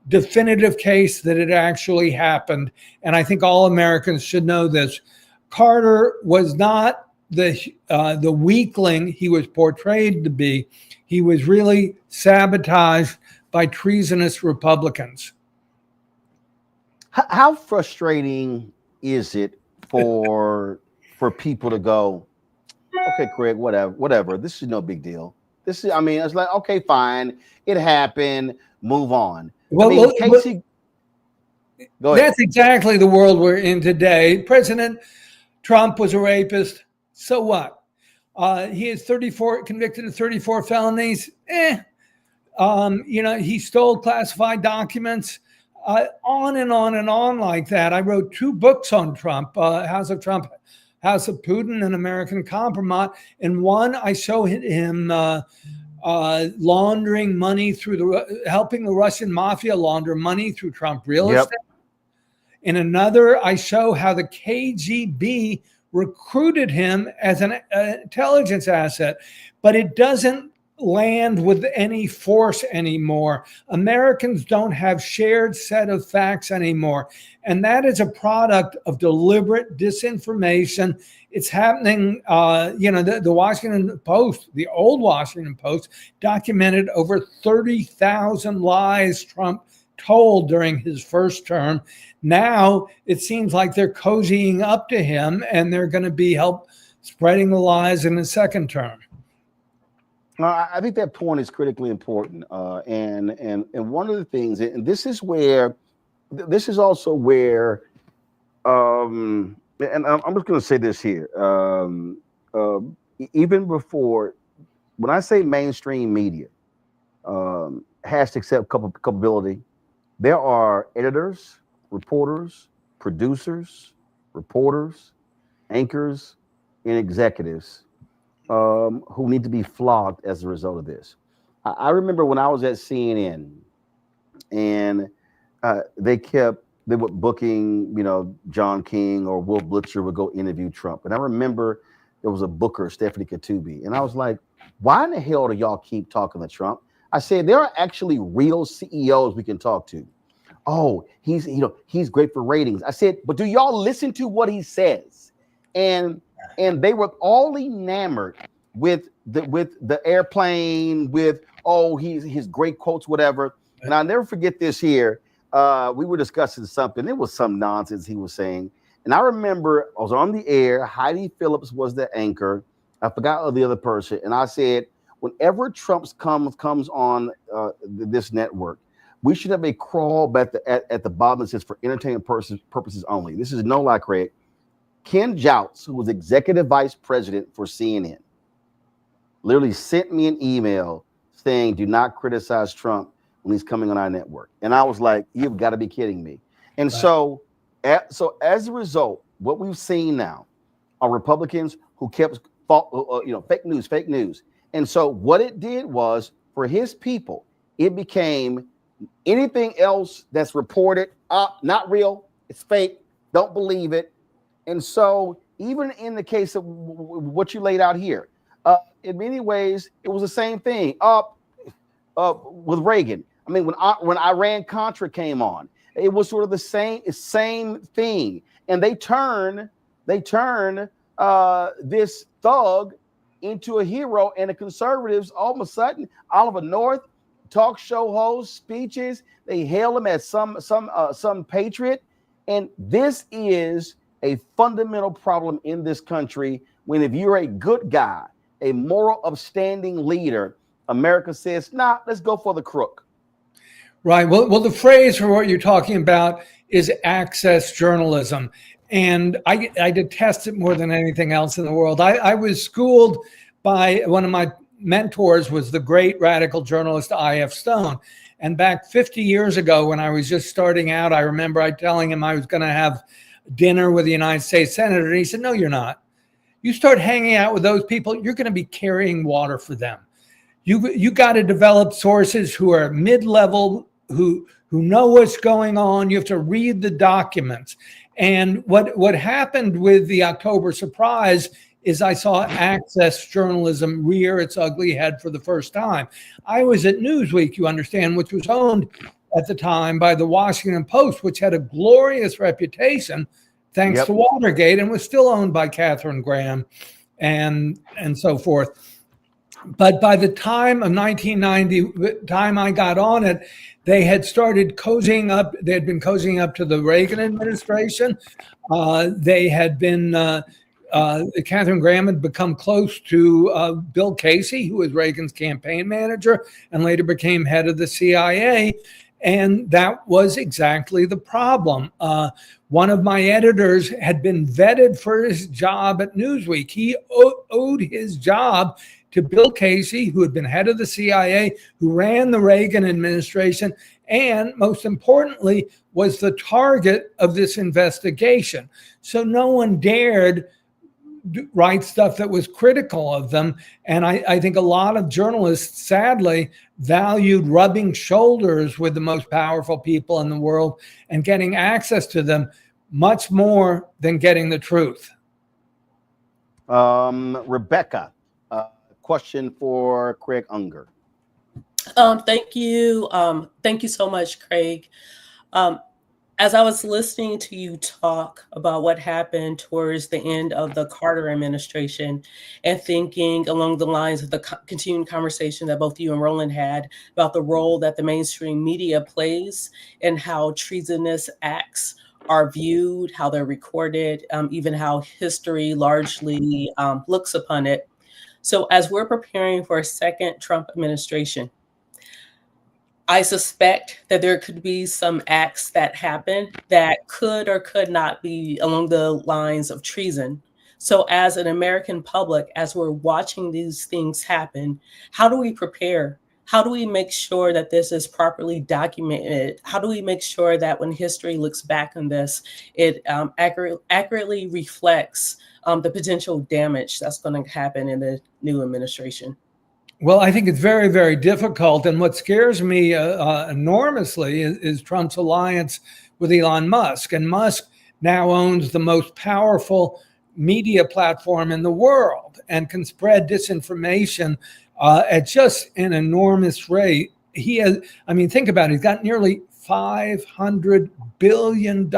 definitive case that it actually happened. And I think all Americans should know this. Carter was not the weakling he was portrayed to be. He was really sabotaged by treasonous Republicans. How frustrating is it for people to go, okay, Craig, whatever. This is no big deal. It's like, okay, fine. It happened. Move on. Well, Casey, go ahead. That's exactly the world we're in today. President Trump was a rapist. So what? He is convicted of 34 felonies. He stole classified documents. On and on and on like that. I wrote 2 books on Trump, House of Trump, House of Putin, and American Compromise. In one, I show him laundering money helping the Russian mafia launder money through Trump real estate. In another, I show how the KGB recruited him as an intelligence asset, but it doesn't land with any force anymore. Americans don't have shared set of facts anymore. And that is a product of deliberate disinformation. It's happening, the Washington Post, the old Washington Post, documented over 30,000 lies Trump told during his first term. Now it seems like they're cozying up to him and they're going to be help spreading the lies in his second term. I think that point is critically important, and one of the things, and this is also where, and I'm just going to say this here, even before, when I say mainstream media has to accept culpability, there are editors, reporters, producers, reporters, anchors, and executives who need to be flogged as a result of this. I remember when I was at CNN and they were booking, John King or Will Blitzer would go interview Trump. And I remember there was a booker, Stephanie Katubi. And I was like, why in the hell do y'all keep talking to Trump? I said, there are actually real CEOs we can talk to. Oh, he's great for ratings. I said, but do y'all listen to what he says? And they were all enamored with the airplane, with his great quotes, whatever. And I'll never forget this here. We were discussing something. It was some nonsense he was saying. And I remember I was on the air. Heidi Phillips was the anchor. I forgot the other person. And I said, whenever Trump comes on this network, we should have a crawl at the bottom that says for entertainment purposes only. This is no lie, Craig. Ken Jouts, who was executive vice president for CNN, literally sent me an email saying, do not criticize Trump when he's coming on our network. And I was like, you've got to be kidding me. And so So as a result, what we've seen now are Republicans who kept fake news. And so what it did was, for his people, it became anything else that's reported not real, it's fake, don't believe it. And so even in the case of what you laid out here, in many ways, it was the same thing with Reagan. I mean, when Iran-Contra came on, it was sort of the same thing. And they turn this thug into a hero, and the conservatives, all of a sudden, Oliver North, talk show hosts, speeches, they hail him as some patriot. And this is a fundamental problem in this country, when if you're a good guy, a moral, upstanding leader, America says, nah, let's go for the crook. Right. Well, the phrase for what you're talking about is access journalism. And I detest it more than anything else in the world. I was schooled by one of my mentors, was the great radical journalist I.F. Stone. And back 50 years ago, when I was just starting out, I remember I telling him I was going to have dinner with the United States Senator. And he said, no, you're not. You start hanging out with those people, you're going to be carrying water for them. You got to develop sources who are mid-level, who know what's going on. You have to read the documents. And what happened with the October surprise is I saw access journalism rear its ugly head for the first time. I was at Newsweek, you understand, which was owned at the time by the Washington Post, which had a glorious reputation thanks to Watergate, and was still owned by Katharine Graham and so forth. But by the time of 1990, time I got on it, they had started cozying up. They had been cozying up to the Reagan administration. They had been, Katharine Graham had become close to Bill Casey, who was Reagan's campaign manager and later became head of the CIA. And that was exactly the problem. One of my editors had been vetted for his job at Newsweek. He owed his job to Bill Casey, who had been head of the CIA, who ran the Reagan administration, and most importantly, was the target of this investigation. So no one dared write stuff that was critical of them. And I think a lot of journalists, sadly, valued rubbing shoulders with the most powerful people in the world and getting access to them much more than getting the truth. Rebecca, question for Craig Unger. Thank you. Thank you so much, Craig. As I was listening to you talk about what happened towards the end of the Carter administration and thinking along the lines of the continuing conversation that both you and Roland had about the role that the mainstream media plays and how treasonous acts are viewed, how they're recorded, even how history largely looks upon it. So as we're preparing for a second Trump administration, I suspect that there could be some acts that happen that could or could not be along the lines of treason. So as an American public, as we're watching these things happen, how do we prepare? How do we make sure that this is properly documented? How do we make sure that when history looks back on this, it accurately reflects the potential damage that's going to happen in the new administration? Well, I think it's very, very difficult. And what scares me enormously is Trump's alliance with Elon Musk. And Musk now owns the most powerful media platform in the world and can spread disinformation at just an enormous rate. He has, I mean, think about it. He's got nearly $500 billion.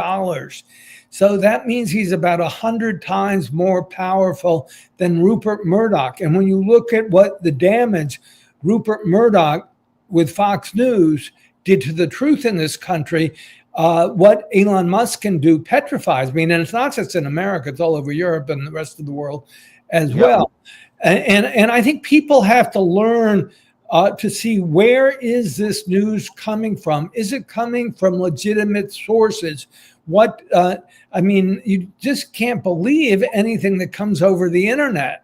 So that means he's about 100 times more powerful than Rupert Murdoch. And when you look at what the damage Rupert Murdoch with Fox News did to the truth in this country, what Elon Musk can do petrifies me. And it's not just in America, it's all over Europe and the rest of the world as well. And I think people have to learn to see, where is this news coming from? Is it coming from legitimate sources? I mean, you just can't believe anything that comes over the internet.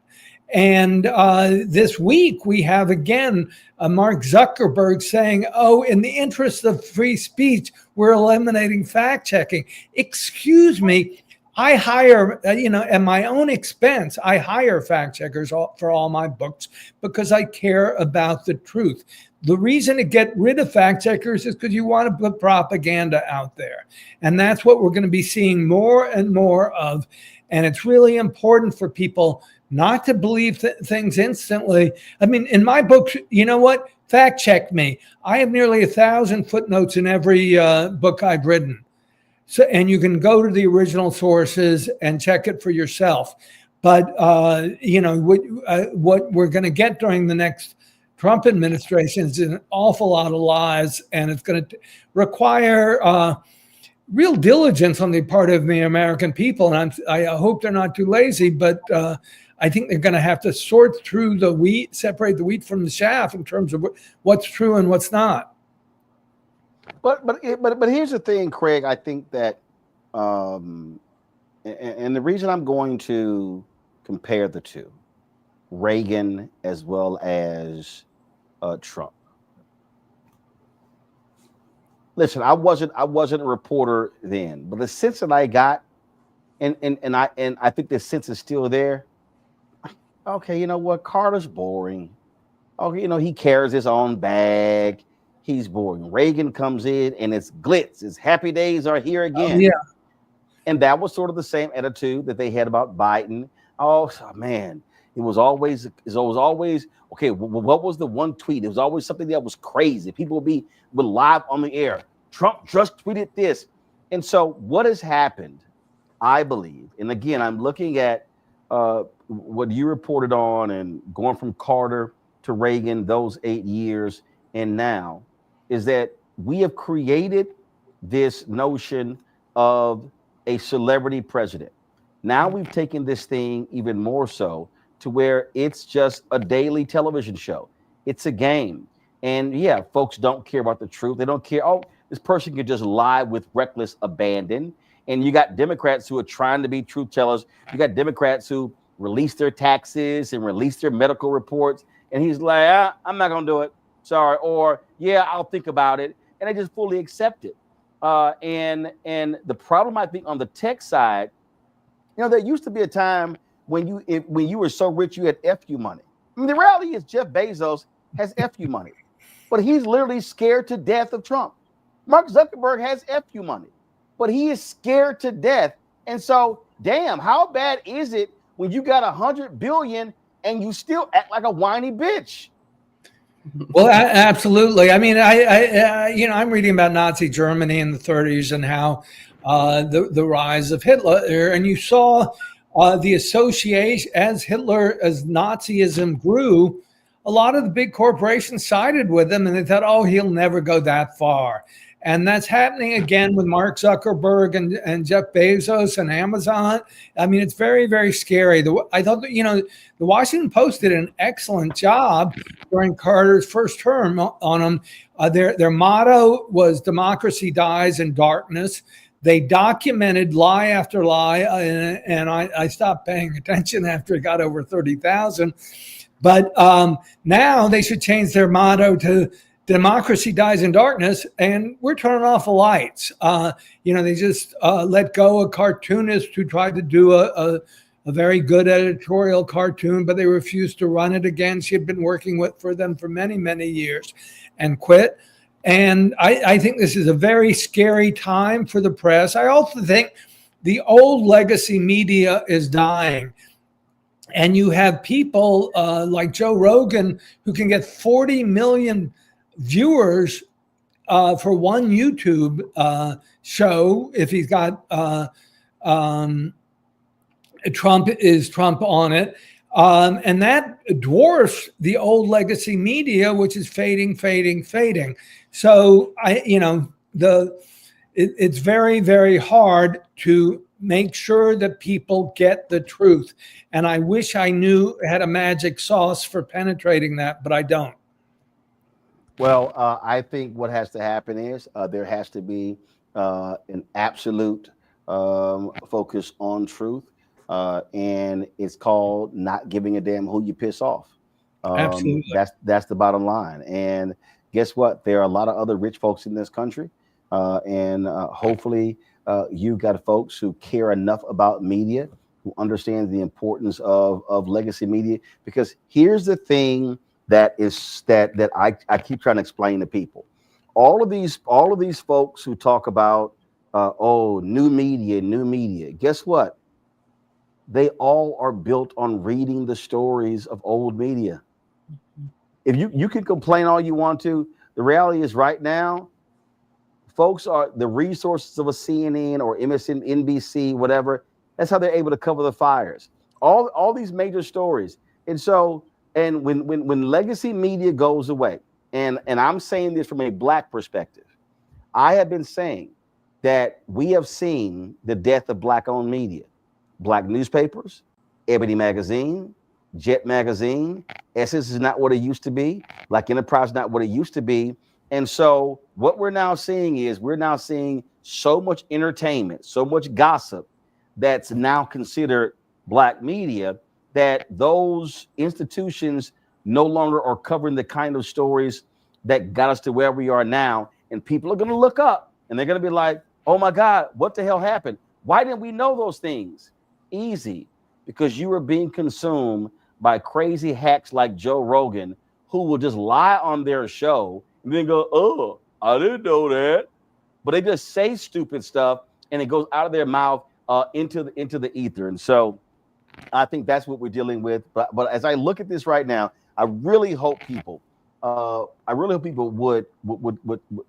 And this week we have again Mark Zuckerberg saying, "Oh, in the interest of free speech, we're eliminating fact checking." Excuse me. I hire, at my own expense, I hire fact checkers for all my books because I care about the truth. The reason to get rid of fact checkers is because you want to put propaganda out there. And that's what we're going to be seeing more and more of. And it's really important for people not to believe things instantly. I mean, in my books, you know what? Fact check me. I have nearly 1,000 footnotes in every book I've written. So, and you can go to the original sources and check it for yourself. But, what we're going to get during the next Trump administration is an awful lot of lies, and it's going to require real diligence on the part of the American people. And I hope they're not too lazy, but I think they're going to have to sort through the wheat, separate the wheat from the chaff in terms of what's true and what's not. But here's the thing, Craig. I think that, and the reason I'm going to compare the two, Reagan as well as Trump. Listen, I wasn't a reporter then, but the sense that I got, and I think the sense is still there. Okay, you know what? Carter's boring. Oh, he carries his own bag. He's boring. Reagan comes in and it's glitz. His happy days are here again. Yeah. And that was sort of the same attitude that they had about Biden. Oh man, it was always okay. What was the one tweet? It was always something that was crazy. People would live on the air. Trump just tweeted this. And so what has happened, I believe, and again, I'm looking at what you reported on and going from Carter to Reagan, those 8 years, and now, is that we have created this notion of a celebrity president. Now we've taken this thing even more so to where it's just a daily television show. It's a game. And yeah, folks don't care about the truth. They don't care. Oh, this person could just lie with reckless abandon. And you got Democrats who are trying to be truth tellers. You got Democrats who release their taxes and release their medical reports. And he's like, I'm not going to do it. Sorry. Or, yeah, I'll think about it. And they just fully accept it. And the problem, I think, on the tech side, there used to be a time when you were so rich, you had FU money. I mean, the reality is Jeff Bezos has FU money, but he's literally scared to death of Trump. Mark Zuckerberg has FU money, but he is scared to death. And so, damn, how bad is it when you got 100 billion and you still act like a whiny bitch? Well, absolutely. I mean, I'm reading about Nazi Germany in the 30s and how the rise of Hitler, and you saw the association as Nazism grew. A lot of the big corporations sided with him, and they thought, "Oh, he'll never go that far." And that's happening again with Mark Zuckerberg and Jeff Bezos and Amazon. I mean, it's very, very scary. I thought that, the Washington Post did an excellent job during Carter's first term on them. Their motto was "Democracy dies in darkness." They documented lie after lie, and I stopped paying attention after it got over 30,000. But now they should change their motto to "Democracy dies in darkness," and we're turning off the lights. They just let go a cartoonist who tried to do a very good editorial cartoon, but they refused to run it again. She had been working for them for many, many years and quit. And I think this is a very scary time for the press. I also think the old legacy media is dying. And you have people like Joe Rogan who can get 40 million viewers for one YouTube show if he's got Trump on it. And that dwarfs the old legacy media, which is fading. So it's very, very hard to make sure that people get the truth. And I wish I had a magic sauce for penetrating that, but I don't. Well, I think what has to happen is there has to be an absolute focus on truth. and it's called not giving a damn who you piss off. Absolutely. That's the bottom line. And guess what? There are a lot of other rich folks in this country, and hopefully you've got folks who care enough about media, who understand the importance of legacy media. Because here's the thing that I keep trying to explain to people. All of these folks who talk about new media. Guess what? They all are built on reading the stories of old media. If you can complain all you want to, the reality is right now, folks are the resources of a CNN or MSNBC, whatever. That's how they're able to cover the fires. All these major stories. And so, and when legacy media goes away, and I'm saying this from a Black perspective, I have been saying that we have seen the death of Black-owned media. Black newspapers, Ebony Magazine, Jet Magazine, Essence is not what it used to be. Black Enterprise is not what it used to be. And so what we're now seeing is so much entertainment, so much gossip that's now considered Black media, that those institutions no longer are covering the kind of stories that got us to where we are now. And people are going to look up and they're going to be like, oh my God, what the hell happened? Why didn't we know those things? Easy, because you were being consumed by crazy hacks like Joe Rogan, who will just lie on their show and then go, oh, I didn't know that. But they just say stupid stuff and it goes out of their mouth into the ether. And so I think that's what we're dealing with. But as I look at this right now, I really hope people would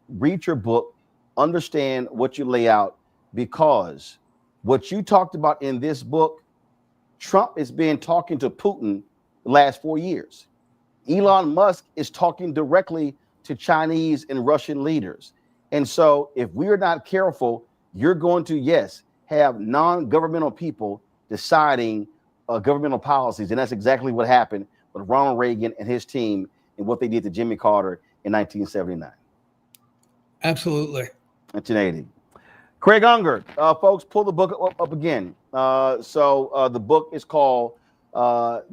read your book, understand what you lay out, because what you talked about in this book, Trump has been talking to Putin the last 4 years. Elon Musk is talking directly to Chinese and Russian leaders. And so if we're not careful, you're going to, yes, have non-governmental people deciding governmental policies. And that's exactly what happened with Ronald Reagan and his team and what they did to Jimmy Carter in 1979. Absolutely. 1980. Craig Unger, folks, pull the book up again. So the book is called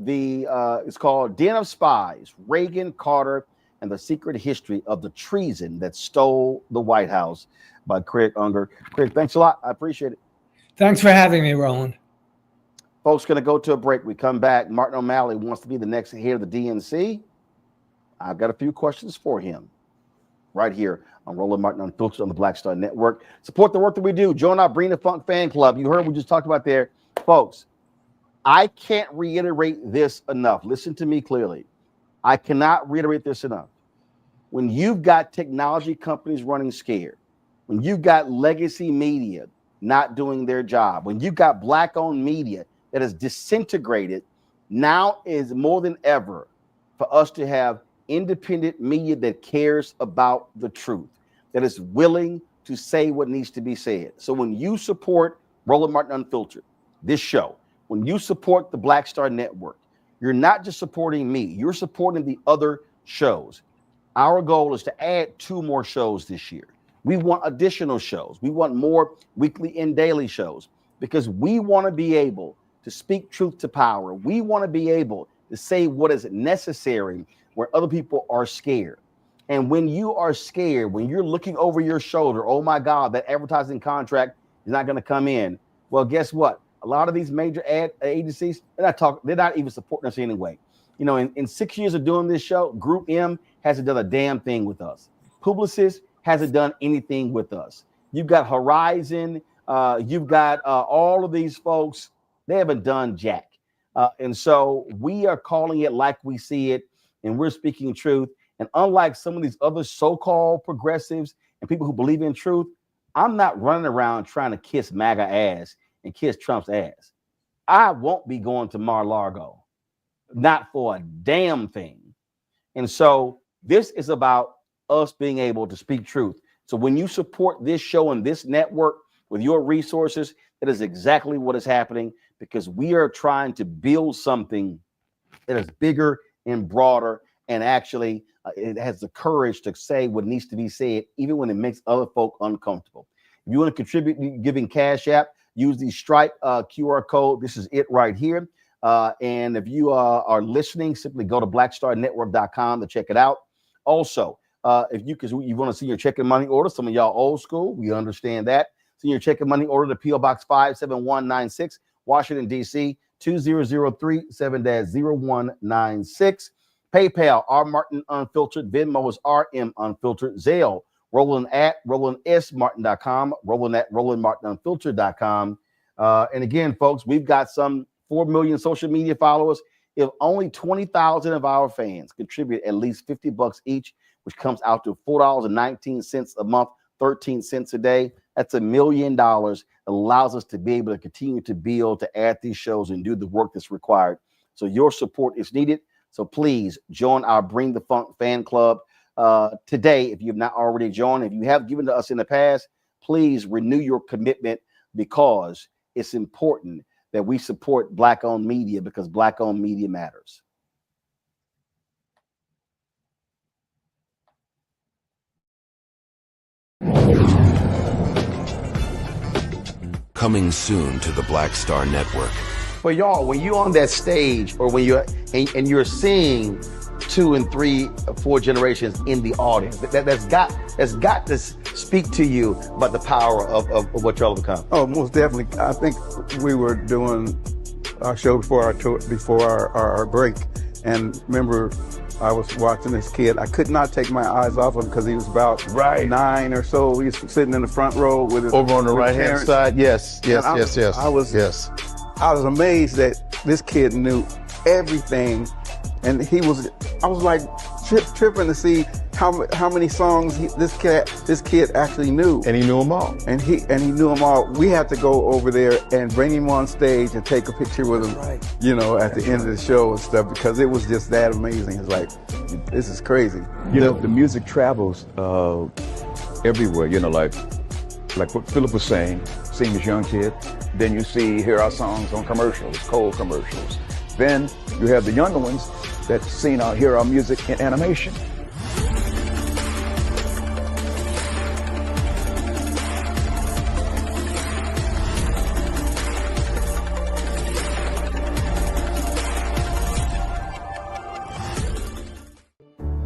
Den of Spies: Reagan, Carter, and the Secret History of the Treason That Stole the White House by Craig Unger. Craig, thanks a lot. I appreciate it. Thanks for having me, Roland. Folks, going to go to a break. We come back. Martin O'Malley wants to be the next head of the DNC. I've got a few questions for him right here on Roland Martin Unfiltered on the Black Star Network. Support the work that we do. Join our Bring the Funk fan club. You heard we just talked about there. Folks, I can't reiterate this enough. Listen to me clearly. I cannot reiterate this enough. When you've got technology companies running scared, when you've got legacy media not doing their job, when you've got Black-owned media that is disintegrated, now is more than ever for us to have independent media that cares about the truth, that is willing to say what needs to be said. So when you support Roland Martin Unfiltered, this show, when you support the Black Star Network, you're not just supporting me, you're supporting the other shows. Our goal is to add 2 more shows this year. We want additional shows. We want more weekly and daily shows, because we want to be able to speak truth to power. We want to be able to say what is necessary where other people are scared. And when you are scared, when you're looking over your shoulder, oh my God, that advertising contract is not going to come in. Well, guess what? A lot of these major ad agencies, they're not even supporting us anyway. You know, in 6 years of doing this show, Group M hasn't done a damn thing with us. Publicis hasn't done anything with us. You've got Horizon, you've got all of these folks, they haven't done jack. And so we are calling it like we see it, and we're speaking truth. And unlike some of these other so-called progressives and people who believe in truth, I'm not running around trying to kiss MAGA ass and kiss Trump's ass. I won't be going to Mar-a-Lago, not for a damn thing. And so this is about us being able to speak truth. So when you support this show and this network with your resources, that is exactly what is happening, because we are trying to build something that is bigger and broader, and actually it has the courage to say what needs to be said, even when it makes other folk uncomfortable. If you want to contribute giving Cash App, use the Stripe QR code. This is it right here. And if you are listening, simply go to blackstarnetwork.com to check it out. Also, if you want to see your checking money order, some of y'all old school, we understand that. See your checking money order to P.O. Box 57196, Washington, D.C., 20037-0196. PayPal, R. Martin Unfiltered. Venmo is RM Unfiltered. Zelle, Roland at RolandSMartin.com, Roland at RolandMartinUnfiltered.com. And again, folks, we've got some 4 million social media followers. If only 20,000 of our fans contribute at least $50 each, which comes out to $4.19 a month, 13 cents a day, that's $1 million. It allows us to be able to continue to build, to add these shows and do the work that's required. So your support is needed. So please join our Bring the Funk fan club today. If you've not already joined, if you have given to us in the past, please renew your commitment, because it's important that we support Black-owned media, because Black-owned media matters. Coming soon to the Black Star Network. For y'all, when you're on that stage, or when you're and you're seeing 2 and 3 or 4 generations in the audience, that's got to speak to you about the power of what y'all have become. Oh, most definitely. I think we were doing our show before our tour, before our break, and remember, I was watching this kid. I could not take my eyes off him because he was about 9 or so. He was sitting in the front row with his, over on the right hand side. Yes. I was amazed that this kid knew everything, and I was like tripping to see how many songs this kid actually knew. And he knew them all. And he knew them all. We had to go over there and bring him on stage and take a picture with him, at the end of the show and stuff, because it was just that amazing. It's like, this is crazy. The music travels everywhere, like what Philip was saying, seeing this young kid. Then you hear our songs on commercials, cold commercials. Then you have the younger ones that hear our music in animation.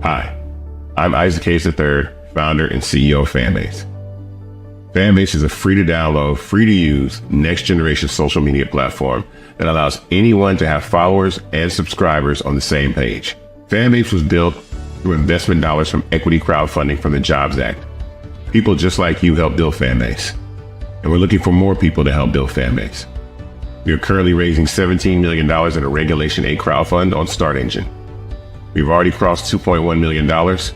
Hi, I'm Isaac Hayes III, founder and CEO of Fanbase. Fanbase is a free to download, free to use, next generation social media platform that allows anyone to have followers and subscribers on the same page. Fanbase was built through investment dollars from equity crowdfunding from the Jobs Act. People just like you helped build Fanbase, and we're looking for more people to help build Fanbase. We are currently raising $17 million in a Regulation A crowdfund on Start Engine. We've already crossed $2.1 million, but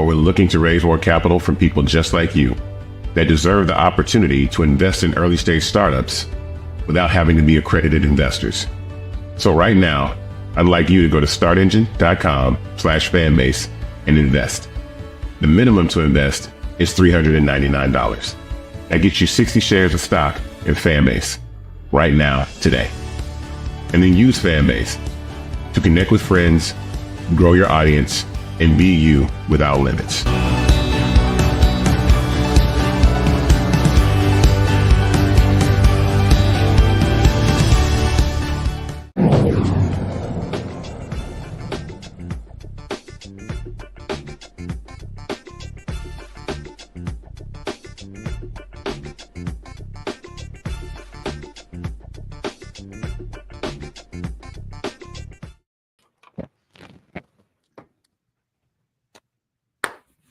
we're looking to raise more capital from people just like you that deserve the opportunity to invest in early stage startups without having to be accredited investors. So right now, I'd like you to go to startengine.com/fanbase and invest. The minimum to invest is $399. That gets you 60 shares of stock in Fanbase right now, today. And then use Fanbase to connect with friends, grow your audience, and be you without limits.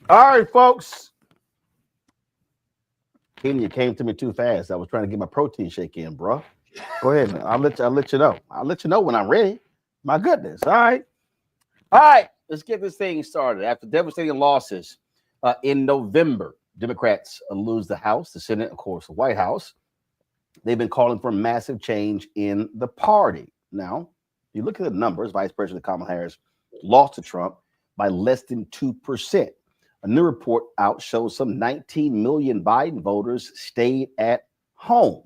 All right, folks. Kenny, you came to me too fast. I was trying to get my protein shake in, bro. Go ahead, man. I'll let you know. I'll let you know when I'm ready. My goodness. All right. Let's get this thing started. After devastating losses in November, Democrats lose the House, the Senate, of course, the White House. They've been calling for massive change in the party. Now, you look at the numbers. Vice President Kamala Harris lost to Trump by less than 2%. A new report out shows some 19 million Biden voters stayed at home.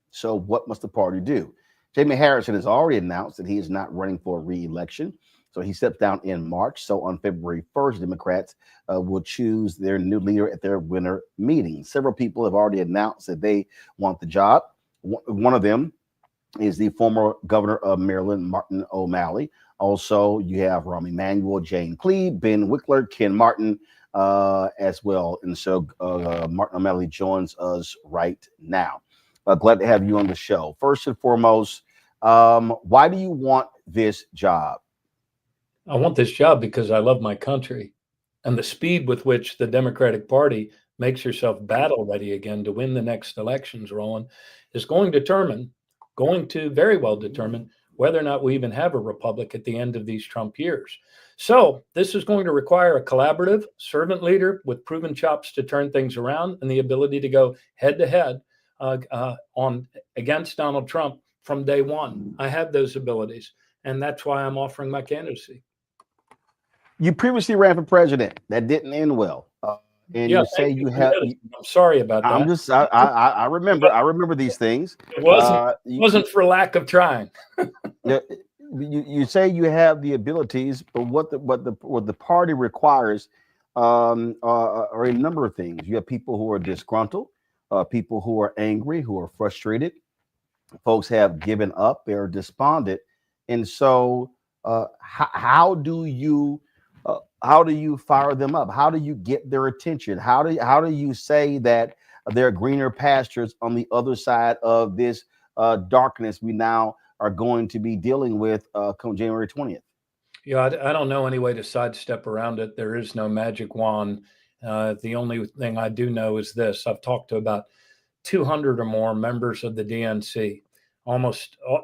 So what must the party do? Jamie Harrison has already announced that he is not running for re-election. So he steps down in March. So on February 1st, Democrats will choose their new leader at their winter meeting. Several people have already announced that they want the job. One of them is the former governor of Maryland, Martin O'Malley. Also, you have Rahm Emanuel, Jane Cleave, Ben Wickler, Ken Martin as well. And so Martin O'Malley joins us right now. Glad to have you on the show. First and foremost, why do you want this job? I want this job because I love my country, and the speed with which the Democratic Party makes herself battle ready again to win the next elections, Roland, is going to very well determine whether or not we even have a republic at the end of these Trump years. So this is going to require a collaborative servant leader with proven chops to turn things around and the ability to go head to head against Donald Trump from day one. I have those abilities, and that's why I'm offering my candidacy. You previously ran for president. That didn't end well. And yeah, you say you have. I'm sorry about that. I'm just. I remember. I remember these things. It wasn't for lack of trying. You say you have the abilities, but what the party requires are a number of things. You have people who are disgruntled, people who are angry, who are frustrated. Folks have given up. They're despondent, and so how do you fire them up? How do you get their attention? How do you say that there are greener pastures on the other side of this darkness we now are going to be dealing with come January 20th? Yeah, I don't know any way to sidestep around it. There is no magic wand. The only thing I do know is this. I've talked to about 200 or more members of the DNC,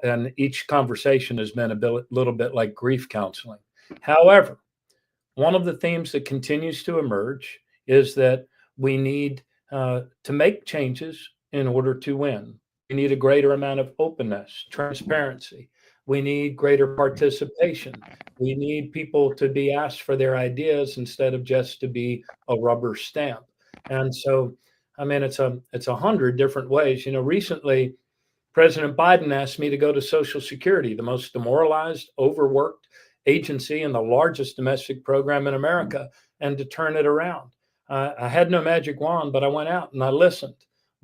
and each conversation has been a little bit like grief counseling. However, one of the themes that continues to emerge is that we need to make changes in order to win. We need a greater amount of openness, transparency. We need greater participation. We need people to be asked for their ideas instead of just to be a rubber stamp. And so, I mean, it's 100 different ways. You know, recently, President Biden asked me to go to Social Security, the most demoralized, overworked agency and the largest domestic program in America, and to turn it around. I had no magic wand, but I went out and I listened,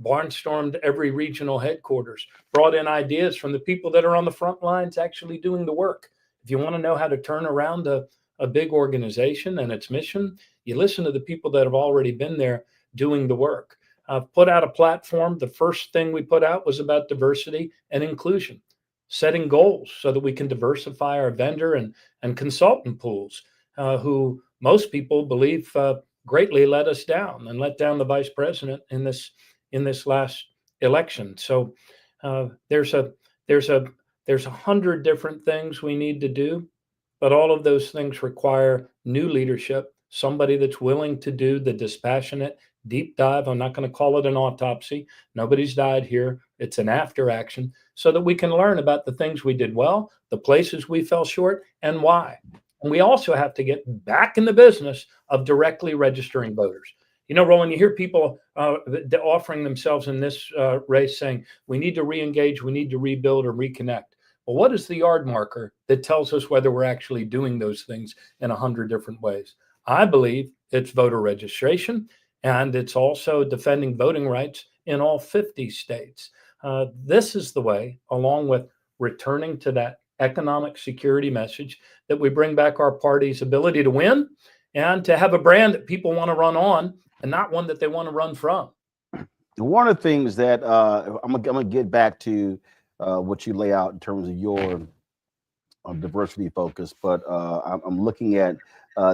barnstormed every regional headquarters, brought in ideas from the people that are on the front lines actually doing the work. If you want to know how to turn around a big organization and its mission, you listen to the people that have already been there doing the work. I've put out a platform. The first thing we put out was about diversity and inclusion, setting goals so that we can diversify our vendor and consultant pools, who most people believe greatly let us down and let down the vice president in this last election. So there's 100 different things we need to do, but all of those things require new leadership, somebody that's willing to do the dispassionate deep dive. I'm not going to call it an autopsy. Nobody's died here. It's an after action so that we can learn about the things we did well, the places we fell short, and why. And we also have to get back in the business of directly registering voters. You know, Roland, you hear people offering themselves in this race saying, we need to re-engage, we need to rebuild or reconnect. Well, what is the yard marker that tells us whether we're actually doing those things in 100 different ways? I believe it's voter registration, and it's also defending voting rights in all 50 states. This is the way, along with returning to that economic security message, that we bring back our party's ability to win and to have a brand that people want to run on and not one that they want to run from. One of the things that I'm gonna get back to what you lay out in terms of your diversity focus, but I'm looking at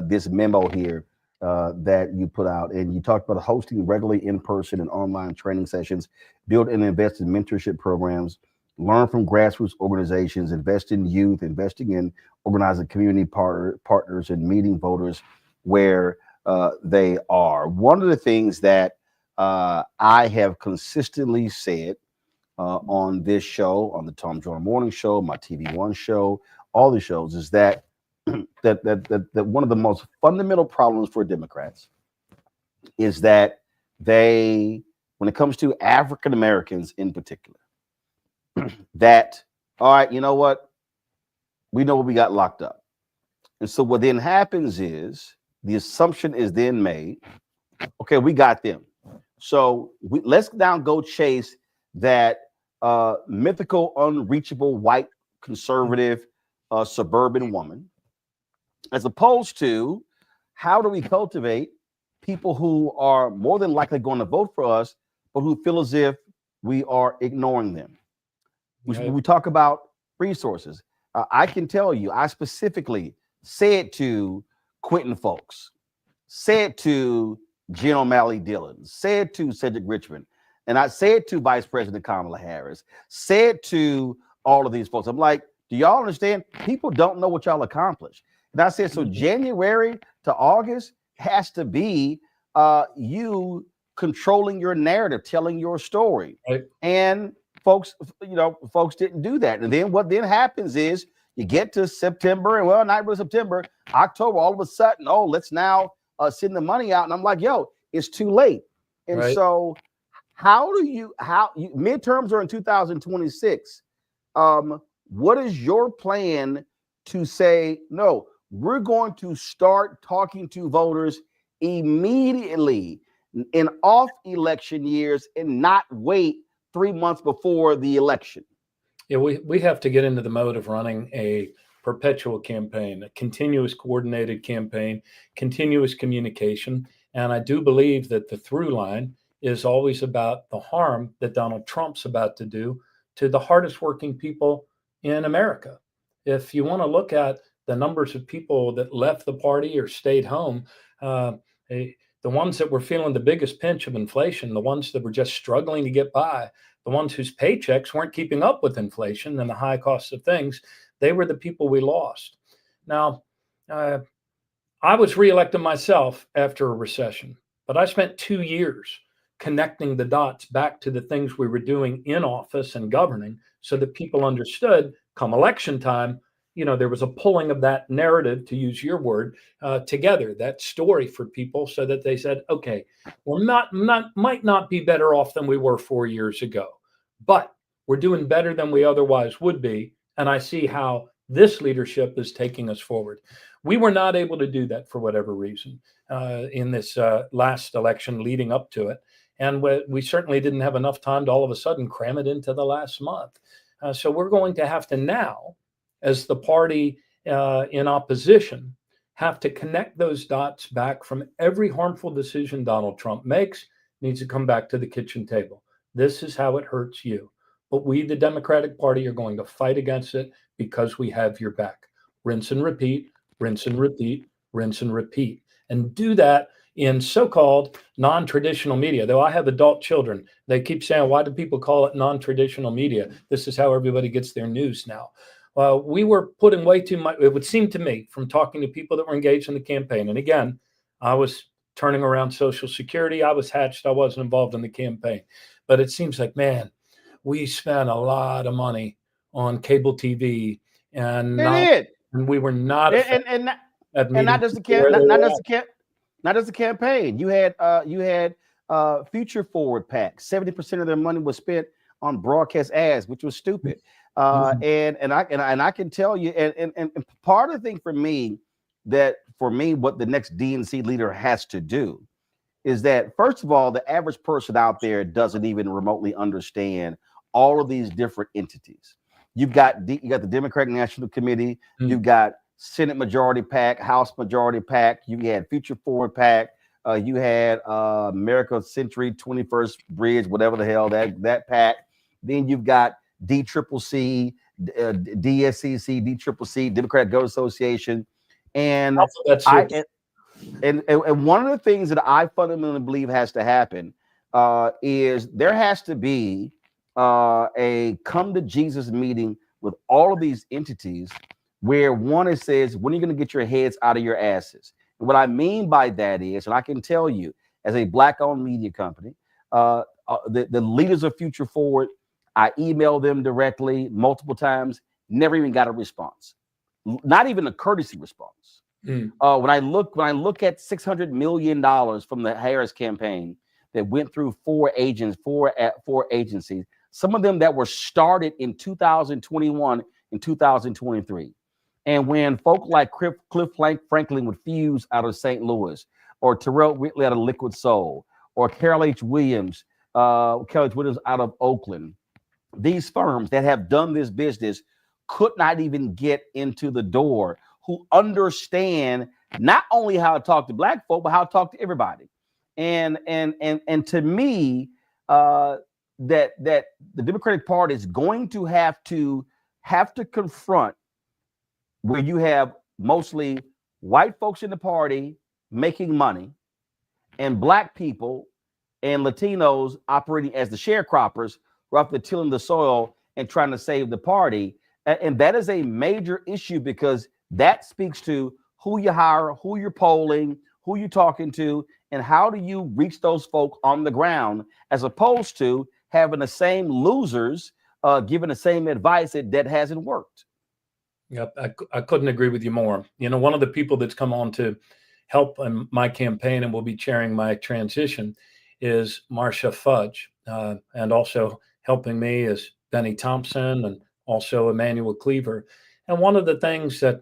this memo here that you put out, and you talked about hosting regularly in-person and online training sessions, build and invest in mentorship programs, learn from grassroots organizations, invest in youth, investing in organizing community partners and meeting voters where they are. One of the things that I have consistently said on this show, on the Tom Joyner Morning Show, my TV One show, all the shows, is that that one of the most fundamental problems for Democrats is that they, when it comes to African Americans in particular, that, all right, you know what? We know we got locked up. And so what then happens is the assumption is then made, okay, we got them. So let's now go chase that mythical, unreachable, white, conservative, suburban woman, as opposed to how do we cultivate people who are more than likely going to vote for us, but who feel as if we are ignoring them. We talk about resources. I can tell you, I specifically said to Quentin Folks, said to Jen O'Malley Dillon, said to Cedric Richmond, and I said to Vice President Kamala Harris, said to all of these folks, I'm like, do y'all understand? People don't know what y'all accomplished. And I said, so January to August has to be you controlling your narrative, telling your story. Right. And folks didn't do that. And then what then happens is you get to September, and well, not really September, October, all of a sudden, oh, let's now send the money out. And I'm like, yo, it's too late. And Right. so midterms are in 2026. What is your plan to say, no, we're going to start talking to voters immediately in off election years and not wait 3 months before the election? Yeah, we have to get into the mode of running a perpetual campaign, a continuous coordinated campaign, continuous communication. And I do believe that the through line is always about the harm that Donald Trump's about to do to the hardest working people in America. If you want to look at the numbers of people that left the party or stayed home, the ones that were feeling the biggest pinch of inflation, the ones that were just struggling to get by, the ones whose paychecks weren't keeping up with inflation and the high cost of things, they were the people we lost. Now, I was reelected myself after a recession, but I spent 2 years connecting the dots back to the things we were doing in office and governing so that people understood come election time, there was a pulling of that narrative, to use your word, together, that story for people so that they said, okay, we're might not be better off than we were 4 years ago, but we're doing better than we otherwise would be. And I see how this leadership is taking us forward. We were not able to do that for whatever reason in this last election leading up to it. And we certainly didn't have enough time to all of a sudden cram it into the last month. So we're going to have to now, as the party in opposition, have to connect those dots back from every harmful decision Donald Trump makes needs to come back to the kitchen table. This is how it hurts you. But we, the Democratic Party, are going to fight against it because we have your back. Rinse and repeat, rinse and repeat, rinse and repeat. And do that in so-called non-traditional media. Though I have adult children, they keep saying, why do people call it non-traditional media? This is how everybody gets their news now. We were putting way too much, it would seem to me, from talking to people that were engaged in the campaign. And again, I was turning around Social Security. I was hatched. I wasn't involved in the campaign. But it seems like, man, we spent a lot of money on cable TV, and we were not not just the campaign. You had Future Forward PAC. 70% of their money was spent on broadcast ads, which was stupid. And I can tell you, and part of the thing for me, what the next DNC leader has to do is that, first of all, the average person out there doesn't even remotely understand all of these different entities. You got the Democratic National Committee, you've got Senate Majority PAC, House Majority PAC, you had Future Forward PAC, you had America Century 21st Bridge, whatever the hell that PAC. Then you've got DCCC, DSCC, DCCC, Democratic Government Association, and and one of the things that I fundamentally believe has to happen is there has to be a come to Jesus meeting with all of these entities, where one says, when are you going to get your heads out of your asses? And what I mean by that is, and I can tell you, as a Black-owned media company, the leaders of Future Forward, I emailed them directly multiple times, never even got a response, not even a courtesy response. When I look at $600 million from the Harris campaign that went through four agencies, some of them that were started in 2021 and 2023, And when folk like Cliff Franklin would fuse out of St. Louis, or Terrell Whitley out of Liquid Soul, or Carol H. Williams out of Oakland, these firms that have done this business could not even get into the door, who understand not only how to talk to Black folk, but how to talk to everybody. And to me, that the Democratic Party is going to have to confront where you have mostly white folks in the party making money, and Black people and Latinos operating as the sharecroppers, roughly tilling the soil and trying to save the party. And that is a major issue, because that speaks to who you hire, who you're polling, who you're talking to, and how do you reach those folk on the ground, as opposed to having the same losers giving the same advice that hasn't worked. Yep, I couldn't agree with you more. You know, one of the people that's come on to help in my campaign and will be chairing my transition is Marcia Fudge, and also helping me is Benny Thompson and also Emmanuel Cleaver. And one of the things that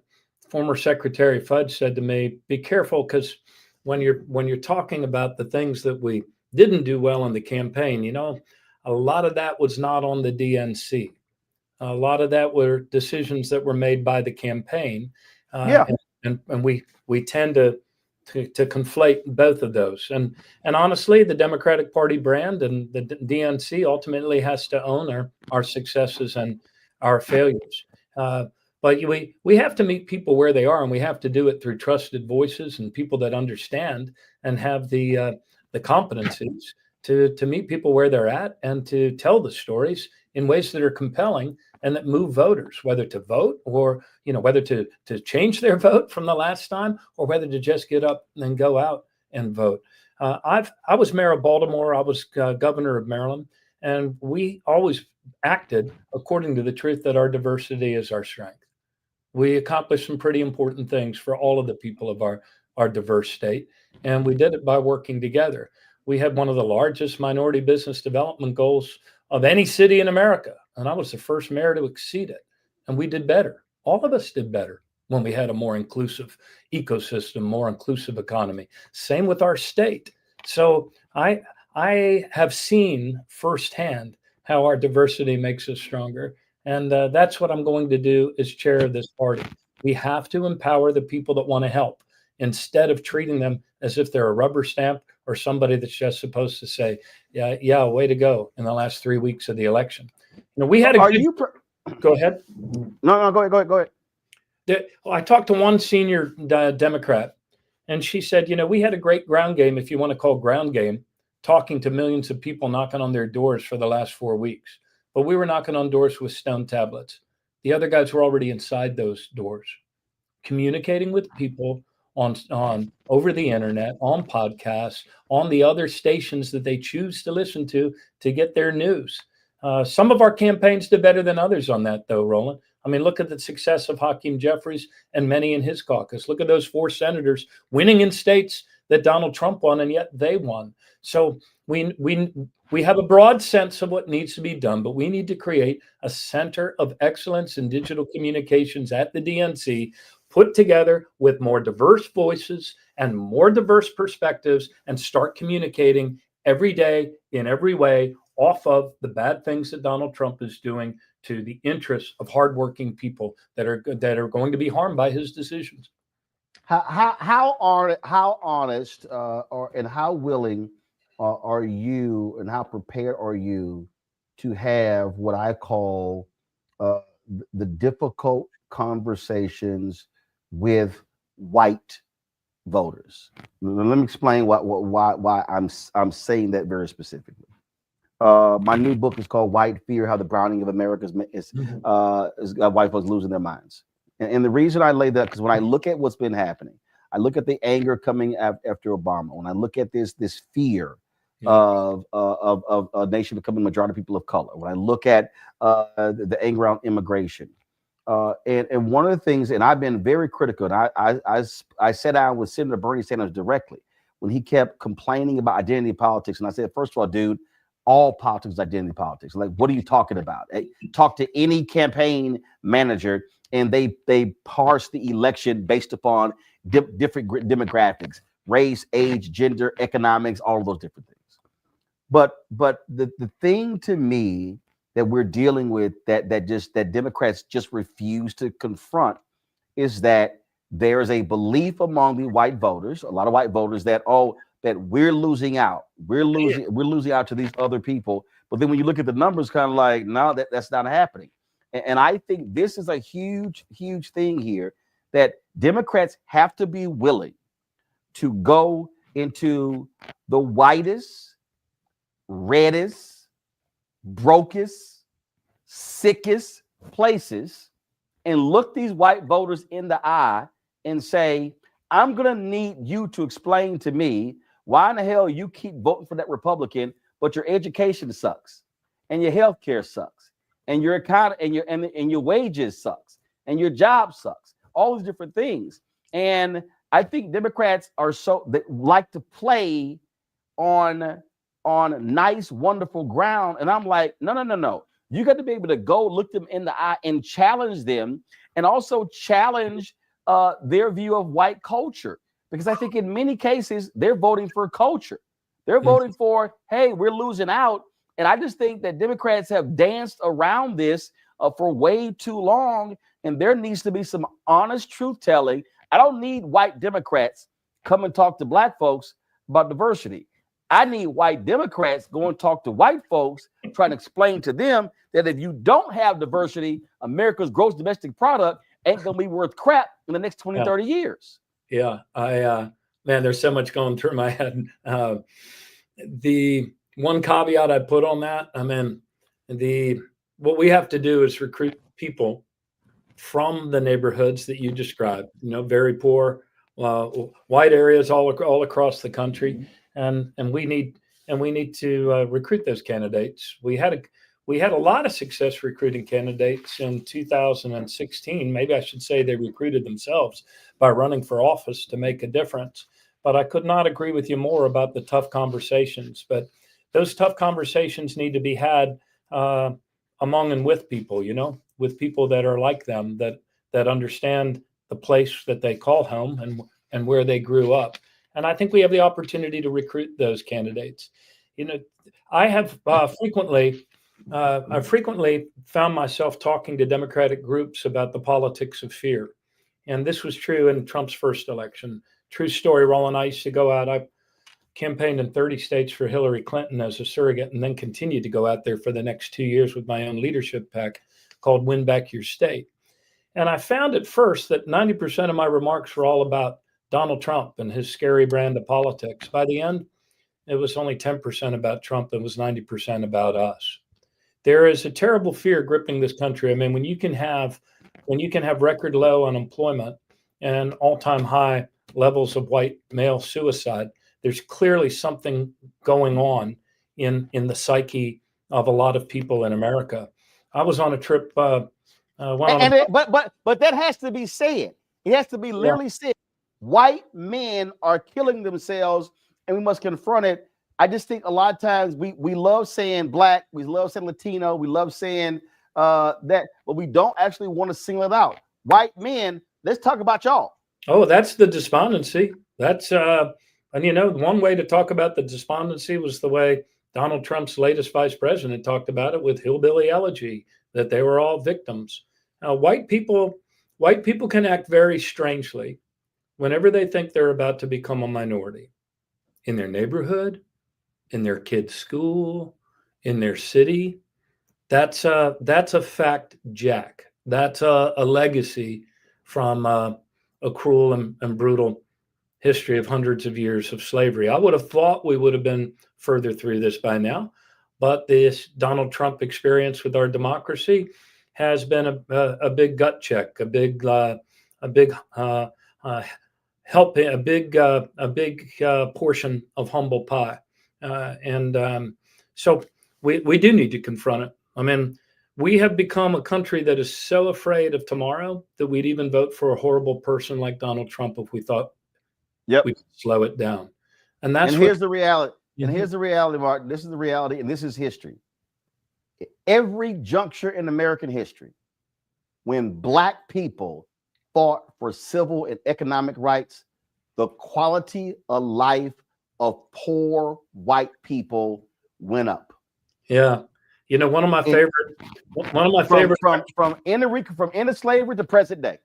former Secretary Fudge said to me, be careful, because when you're talking about the things that we didn't do well in the campaign, you know, a lot of that was not on the DNC. A lot of that were decisions that were made by the campaign. And we tend to conflate both of those. And honestly, the Democratic Party brand and the DNC ultimately has to own our successes and our failures. But we have to meet people where they are, and we have to do it through trusted voices and people that understand and have the competencies to meet people where they're at and to tell the stories in ways that are compelling and that move voters, whether to vote or, you know, whether to change their vote from the last time, or whether to just get up and go out and vote. I was mayor of Baltimore. I was governor of Maryland, and we always acted according to the truth that our diversity is our strength. We accomplished some pretty important things for all of the people of our diverse state, and we did it by working together. We had one of the largest minority business development goals of any city in America, and I was the first mayor to exceed it, and we did better. All of us did better when we had a more inclusive ecosystem, more inclusive economy. Same with our state. So I have seen firsthand how our diversity makes us stronger, and that's what I'm going to do as chair of this party. We have to empower the people that want to help, instead of treating them as if they're a rubber stamp or somebody that's just supposed to say, yeah, way to go in the last 3 weeks of the election. You know, we had go ahead. No, go ahead. I talked to one senior Democrat, and she said, you know, we had a great ground game, if you want to call ground game, talking to millions of people knocking on their doors for the last 4 weeks. But we were knocking on doors with stone tablets. The other guys were already inside those doors, communicating with people on over the internet, on podcasts, on the other stations that they choose to listen to get their news. Some of our campaigns did better than others on that, though, Roland. I mean, look at the success of Hakeem Jeffries and many in his caucus. Look at those 4 senators winning in states that Donald Trump won, and yet they won. So we have a broad sense of what needs to be done, but we need to create a center of excellence in digital communications at the DNC, put together with more diverse voices and more diverse perspectives, and start communicating every day in every way off of the bad things that Donald Trump is doing to the interests of hardworking people that are going to be harmed by his decisions. How honest and how willing are you, and how prepared are you to have what I call the difficult conversations with white voters? Let me explain why I'm saying that very specifically. My new book is called White Fear: How the Browning of America is white folks losing their minds. And the reason I lay that, because when I look at what's been happening, I look at the anger coming after Obama. When I look at this fear of a nation becoming majority people of color, when I look at the anger around immigration, and one of the things, and I've been very critical, and I sat down with Senator Bernie Sanders directly when he kept complaining about identity politics, and I said, first of all, dude, all politics is identity politics. Like, what are you talking about? Talk to any campaign manager, and they parse the election based upon different demographics, race, age, gender, economics, all of those different things. But the thing to me that we're dealing with that Democrats just refuse to confront is that there is a belief among the white voters, a lot of white voters, that we're losing out. We're losing out to these other people. But then when you look at the numbers, kind of like, no, that's not happening. And I think this is a huge, huge thing here, that Democrats have to be willing to go into the whitest, reddest, brokest, sickest places and look these white voters in the eye and say, I'm going to need you to explain to me why in the hell you keep voting for that Republican, but your education sucks and your health care sucks and your economy and your wages sucks and your job sucks, all these different things. And I think Democrats they like to play on nice, wonderful ground. And I'm like, no. You got to be able to go look them in the eye and challenge them, and also challenge their view of white culture. Because I think in many cases, they're voting for culture. They're voting for, hey, we're losing out. And I just think that Democrats have danced around this for way too long. And there needs to be some honest truth telling. I don't need white Democrats come and talk to black folks about diversity. I need white Democrats go and talk to white folks, trying to explain to them that if you don't have diversity, America's gross domestic product ain't going to be worth crap in the next 20, 30 years. Yeah. Man, there's so much going through my head. The one caveat I put on that, what we have to do is recruit people from the neighborhoods that you described, very poor, white areas all across the country. And we need to recruit those candidates. We had a lot of success recruiting candidates in 2016. Maybe I should say they recruited themselves by running for office to make a difference. But I could not agree with you more about the tough conversations. But those tough conversations need to be had among and with people, with people that are like them, that understand the place that they call home and where they grew up. And I think we have the opportunity to recruit those candidates. I have frequently found myself talking to Democratic groups about the politics of fear. And this was true in Trump's first election. True story, Roland. I used to go out. I campaigned in 30 states for Hillary Clinton as a surrogate, and then continued to go out there for the next 2 years with my own leadership pack called Win Back Your State. And I found at first that 90% of my remarks were all about Donald Trump and his scary brand of politics. By the end, it was only 10% about Trump and was 90% about us. There is a terrible fear gripping this country. When you can have record low unemployment and all-time high levels of white male suicide, there's clearly something going on in the psyche of a lot of people in America. I was on a trip. But that has to be said. It has to be literally said. White men are killing themselves, and we must confront it. I just think a lot of times we love saying black, we love saying Latino, we love saying that, but we don't actually want to single it out. White men, let's talk about y'all. Oh, that's the despondency. That's one way to talk about the despondency was the way Donald Trump's latest vice president talked about it with hillbilly elegy, that they were all victims. White people can act very strangely whenever they think they're about to become a minority in their neighborhood, in their kid's school, in their city. That's a fact, Jack. That's a legacy from a cruel and brutal history of hundreds of years of slavery. I would have thought we would have been further through this by now, but this Donald Trump experience with our democracy has been a big gut check, a big helping, a big portion of humble pie. So we do need to confront it. We have become a country that is so afraid of tomorrow that we'd even vote for a horrible person like Donald Trump if we thought we could slow it down. And here's the reality. And here's the reality, Martin. This is the reality, and this is history. Every juncture in American history, when Black people fought for civil and economic rights, the quality of life of poor white people went up. Yeah. You know, one of my favorite from end of slavery to present day.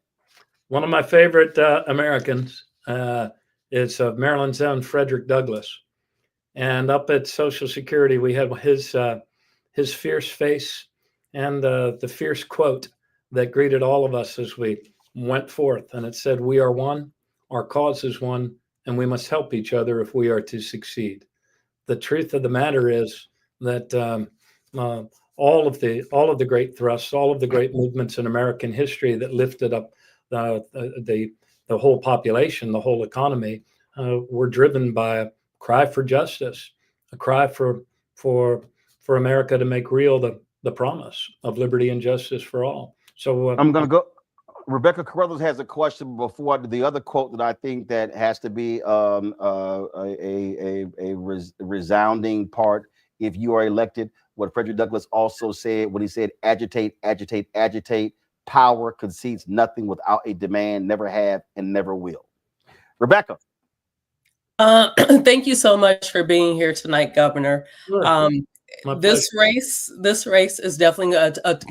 One of my favorite Americans is Maryland's own Frederick Douglass. And up at Social Security, we have his fierce face and the fierce quote that greeted all of us as we went forth. And it said, "We are one, our cause is one, and we must help each other if we are to succeed." The truth of the matter is that all of the great thrusts, all of the great movements in American history that lifted up the whole population, the whole economy, were driven by a cry for justice, a cry for America to make real the promise of liberty and justice for all. So I'm going to go. Rebecca Carruthers has a question before the other quote that I think that has to be a resounding part. If you are elected, what Frederick Douglass also said when he said, "Agitate, agitate, agitate. Power concedes nothing without a demand, never have and never will." Rebecca. Thank you so much for being here tonight, Governor. Sure. This race is definitely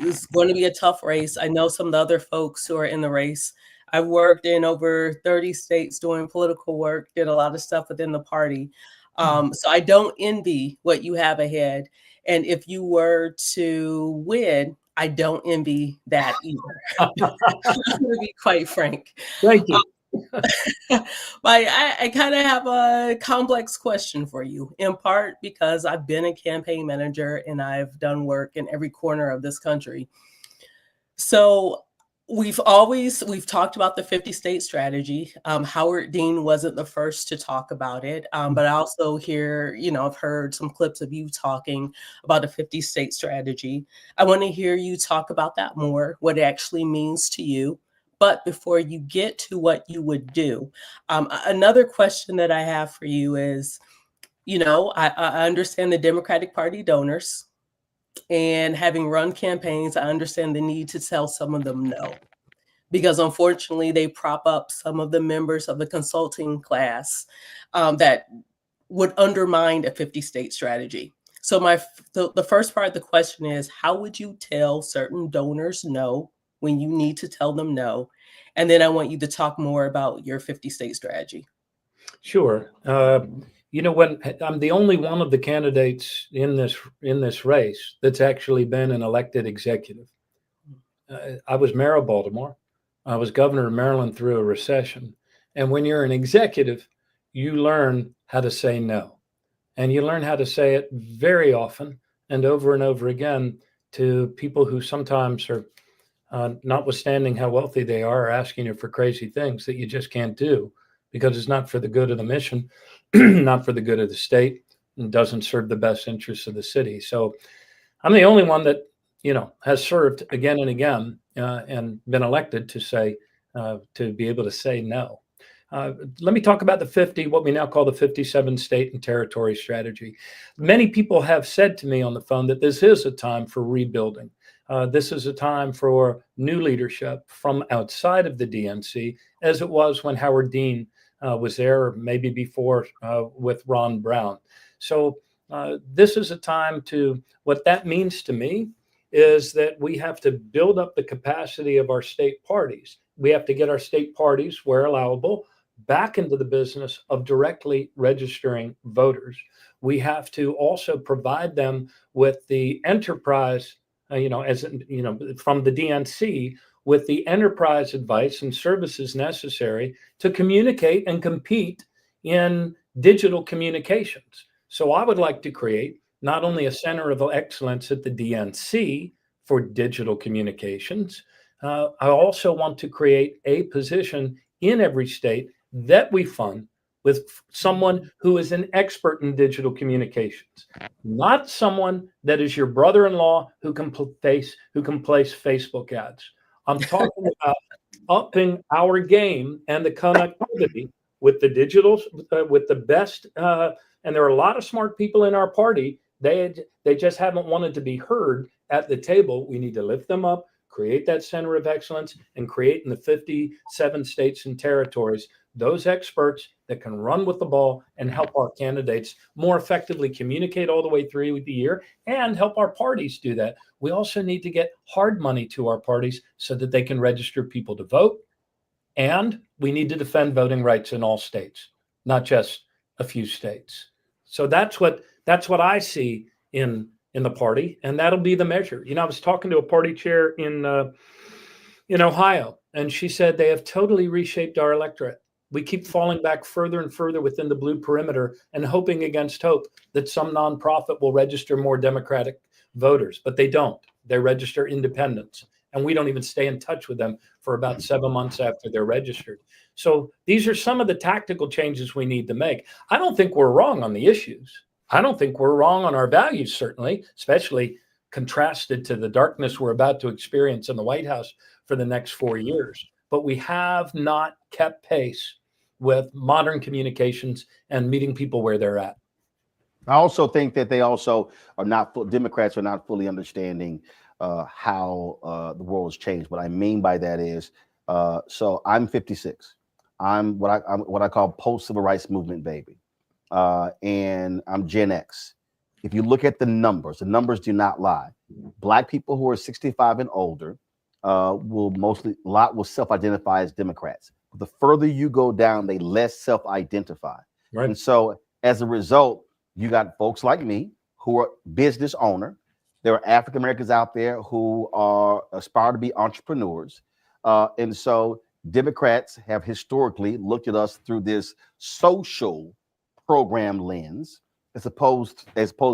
is going to be a tough race. I know some of the other folks who are in the race. I've worked in over 30 states doing political work, did a lot of stuff within the party. So I don't envy what you have ahead. And if you were to win, I don't envy that either. I'm going to be quite frank. Thank you. I kind of have a complex question for you, in part because I've been a campaign manager and I've done work in every corner of this country. So we've talked about the 50-state strategy. Howard Dean wasn't the first to talk about it, but I also I've heard some clips of you talking about a 50-state strategy. I want to hear you talk about that more, what it actually means to you. But before you get to what you would do, another question that I have for you is, I understand the Democratic Party donors, and having run campaigns, I understand the need to tell some of them no, because unfortunately they prop up some of the members of the consulting class that would undermine a 50-state strategy. So the first part of the question is, how would you tell certain donors no when you need to tell them no? And then I want you to talk more about your 50-state strategy. Sure. When I'm the only one of the candidates in this race that's actually been an elected executive. I was mayor of Baltimore. I was governor of Maryland through a recession. And when you're an executive, you learn how to say no. And you learn how to say it very often and over again to people who sometimes are, notwithstanding how wealthy they are asking you for crazy things that you just can't do because it's not for the good of the mission, not for the good of the state, and doesn't serve the best interests of the city. So I'm the only one that, has served again and again and been elected to be able to say no. Let me talk about what we now call the 57 state and territory strategy. Many people have said to me on the phone that this is a time for rebuilding. This is a time for new leadership from outside of the DNC, as it was when Howard Dean was there, or maybe before with Ron Brown. So this is a time what that means to me is that we have to build up the capacity of our state parties. We have to get our state parties, where allowable, back into the business of directly registering voters. We have to also provide them with the enterprise, from the DNC, with the enterprise advice and services necessary to communicate and compete in digital communications. So I would like to create not only a center of excellence at the DNC for digital communications, I also want to create a position in every state that we fund with someone who is an expert in digital communications, not someone that is your brother-in-law who can place Facebook ads. I'm talking about upping our game and the connectivity with the digitals, with the best. And there are a lot of smart people in our party. They just haven't wanted to be heard at the table. We need to lift them up, create that center of excellence, and create in the 57 states and territories those experts that can run with the ball and help our candidates more effectively communicate all the way through the year and help our parties do that. We also need to get hard money to our parties so that they can register people to vote. And we need to defend voting rights in all states, not just a few states. So that's what I see in the party, and that'll be the measure. You know, I was talking to a party chair in Ohio, and she said they have totally reshaped our electorate. We keep falling back further and further within the blue perimeter and hoping against hope that some nonprofit will register more Democratic voters, but they don't. They register independents, and we don't even stay in touch with them for about 7 months after they're registered. So these are some of the tactical changes we need to make. I don't think we're wrong on the issues. I don't think we're wrong on our values, certainly, especially contrasted to the darkness we're about to experience in the White House for the next 4 years. But we have not kept pace with modern communications and meeting people where they're at. I also think that they also are not, Democrats are not fully understanding how the world has changed. What I mean by that is, so I'm 56. I'm what I call post-civil rights movement baby. And I'm Gen X. If you look at the numbers do not lie. Black people who are 65 and older will self-identify as Democrats. But the further you go down, they less self-identify. Right. And so as a result, you got folks like me who are business owner. There are African Americans out there who aspire to be entrepreneurs. And so Democrats have historically looked at us through this social program lens as opposed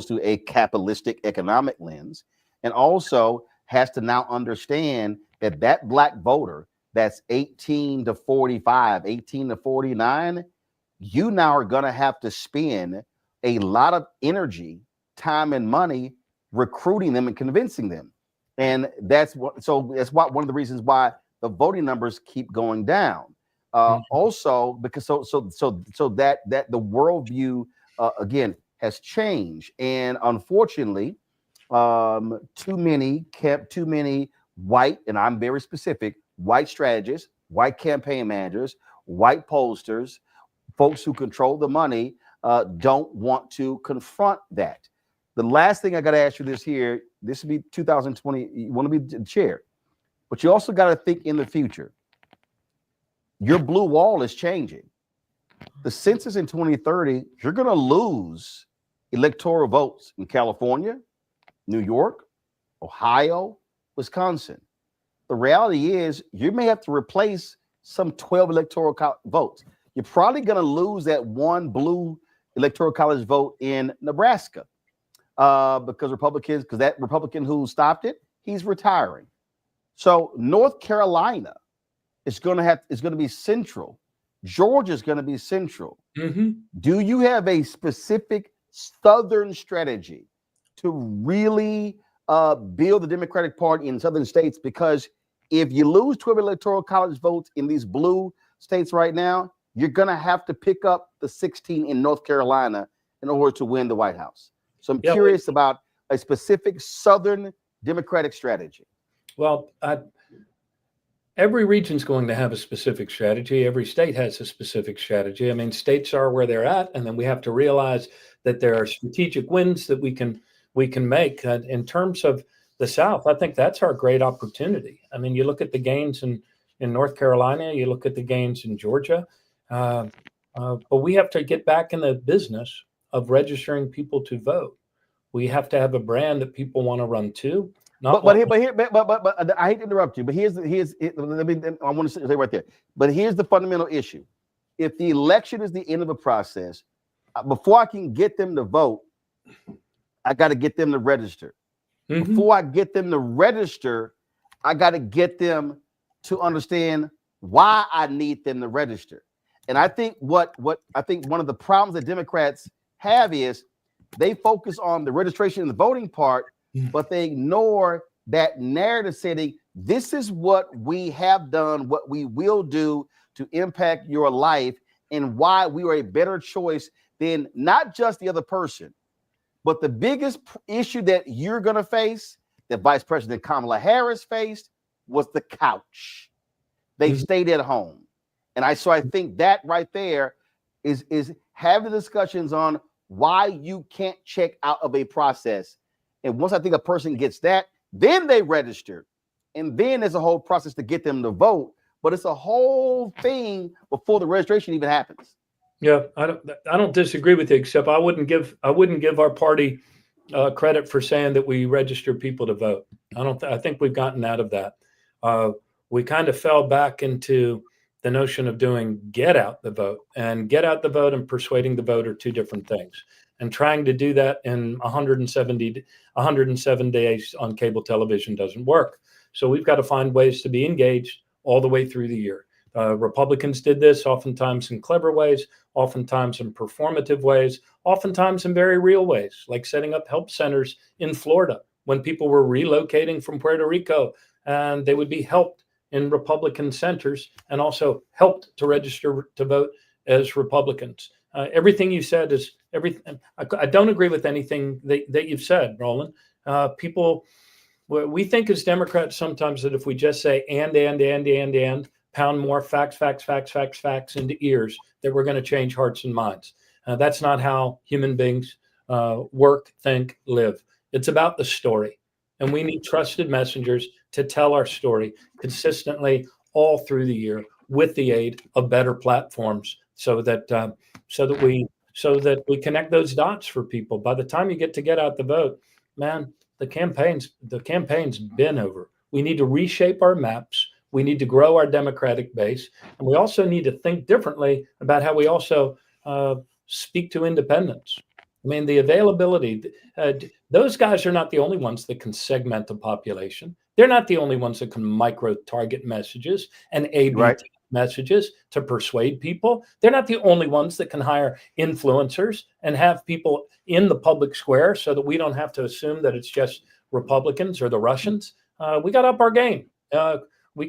to a capitalistic economic lens, and also has to now understand that Black voter that's 18 to 45, 18 to 49, you now are going to have to spend a lot of energy, time, and money recruiting them and convincing them. And that's one of the reasons why the voting numbers keep going down. Also, because so that the worldview again has changed, and unfortunately, too many white, and I'm very specific, white strategists, white campaign managers, white pollsters, folks who control the money don't want to confront that. The last thing I got to ask you this will be 2020. You want to be the chair, but you also got to think in the future. Your blue wall is changing. The census in 2030, you're going to lose electoral votes in California, New York, Ohio, Wisconsin. The reality is you may have to replace some 12 electoral votes. You're probably going to lose that one blue electoral college vote in Nebraska because that Republican who stopped it, he's retiring. So North Carolina is going to be central. Georgia is going to be central. Mm-hmm. Do you have a specific Southern strategy to really build the Democratic Party in Southern states? Because if you lose 12 electoral college votes in these blue states right now, you're going to have to pick up the 16 in North Carolina in order to win the White House. So I'm curious about a specific Southern Democratic strategy. Well, every region's going to have a specific strategy. Every state has a specific strategy. I mean, states are where they're at, and then we have to realize that there are strategic wins that we can make. In terms of the South, I think that's our great opportunity. I mean, you look at the gains in North Carolina, you look at the gains in Georgia, but we have to get back in the business of registering people to vote. We have to have a brand that people want to run to. But I hate to interrupt you, but I want to say right there. But here's the fundamental issue: if the election is the end of a process, before I can get them to vote, I got to get them to register. Mm-hmm. Before I get them to register, I got to get them to understand why I need them to register. And I think what I think one of the problems that Democrats have is they focus on the registration and the voting part, but they ignore that narrative setting. This is what we have done, what we will do to impact your life, and why we are a better choice than not just the other person, but the biggest issue that you're going to face, that Vice President Kamala Harris faced, was the couch. They stayed at home. And I think that right there is having discussions on why you can't check out of a process. And once I think a person gets that, then they register. And then there's a whole process to get them to vote. But it's a whole thing before the registration even happens. Yeah, I don't disagree with you, except I wouldn't give our party credit for saying that we register people to vote. I think we've gotten out of that. We kind of fell back into the notion of doing get out the vote, and get out the vote and persuading the vote are two different things. And trying to do that in 107 days on cable television doesn't work. So we've got to find ways to be engaged all the way through the year. Republicans did this oftentimes in clever ways, oftentimes in performative ways, oftentimes in very real ways, like setting up help centers in Florida when people were relocating from Puerto Rico, and they would be helped in Republican centers and also helped to register to vote as Republicans. Everything you said is everything. I don't agree with anything that you've said, Roland. We think as Democrats sometimes that if we just say and, pound more facts into ears, that we're going to change hearts and minds. That's not how human beings work, think, live. It's about the story. And we need trusted messengers to tell our story consistently all through the year with the aid of better platforms so that we connect those dots for people. By the time you get out the vote, man, the campaign's been over. We need to reshape our maps. We need to grow our Democratic base. And we also need to think differently about how we also speak to independents. I mean, the availability, those guys are not the only ones that can segment the population. They're not the only ones that can micro-target messages and A/B messages to persuade people. They're not the only ones that can hire influencers and have people in the public square so that we don't have to assume that it's just Republicans or the Russians. We got up our game. We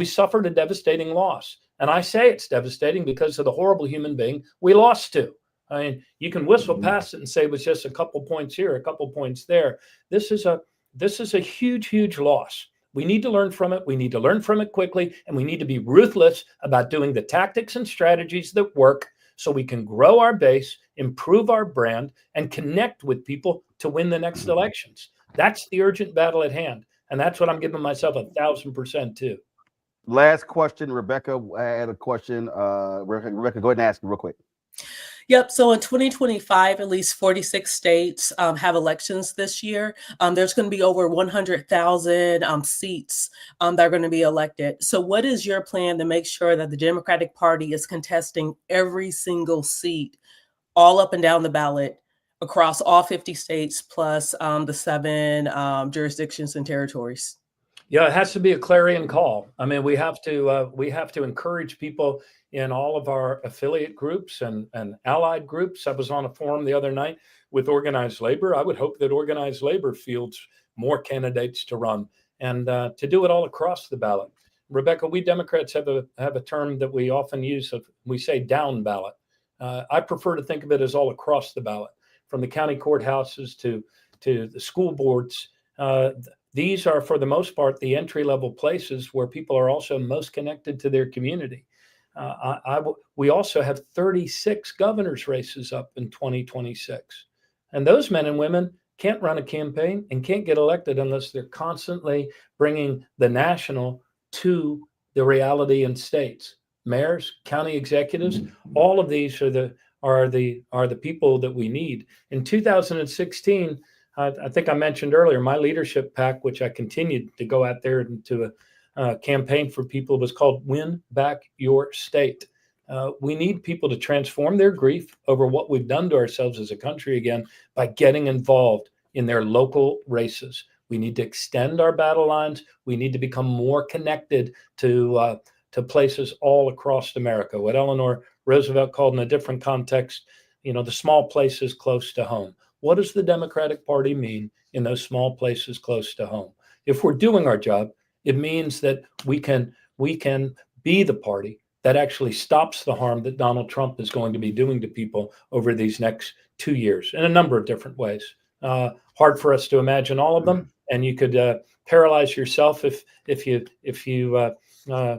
suffered a devastating loss. And I say it's devastating because of the horrible human being we lost to. I mean, you can whistle past it and say it was just a couple points here, a couple points there. This is a huge, huge loss. We need to learn from it. We need to learn from it quickly, and we need to be ruthless about doing the tactics and strategies that work so we can grow our base, improve our brand, and connect with people to win the next elections. That's the urgent battle at hand. And that's what I'm giving myself 1,000% to. Last question, Rebecca. I had a question. Rebecca, go ahead and ask me real quick. Yep. So in 2025, at least 46 states have elections this year. There's going to be over 100,000 seats that are going to be elected. So what is your plan to make sure that the Democratic Party is contesting every single seat all up and down the ballot across all 50 states plus the 7 jurisdictions and territories? Yeah, it has to be a clarion call. I mean, we have to encourage people in all of our affiliate groups and allied groups. I was on a forum the other night with organized labor. I would hope that organized labor fields more candidates to run and to do it all across the ballot. Rebecca, we Democrats have a term that we often use. We say down ballot. I prefer to think of it as all across the ballot, from the county courthouses to the school boards. These are, for the most part, the entry-level places where people are also most connected to their community. We also have 36 governor's races up in 2026. And those men and women can't run a campaign and can't get elected unless they're constantly bringing the national to the reality in states. Mayors, county executives, all of these are the people that we need. In 2016, I think I mentioned earlier, my leadership pack, which I continued to go out there into a campaign for people, was called Win Back Your State. We need people to transform their grief over what we've done to ourselves as a country again by getting involved in their local races. We need to extend our battle lines. We need to become more connected to places all across America. What Eleanor Roosevelt called in a different context, the small places close to home. What does the Democratic Party mean in those small places close to home? If we're doing our job, it means that we can be the party that actually stops the harm that Donald Trump is going to be doing to people over these next 2 years in a number of different ways. Hard for us to imagine all of them, and you could paralyze yourself if you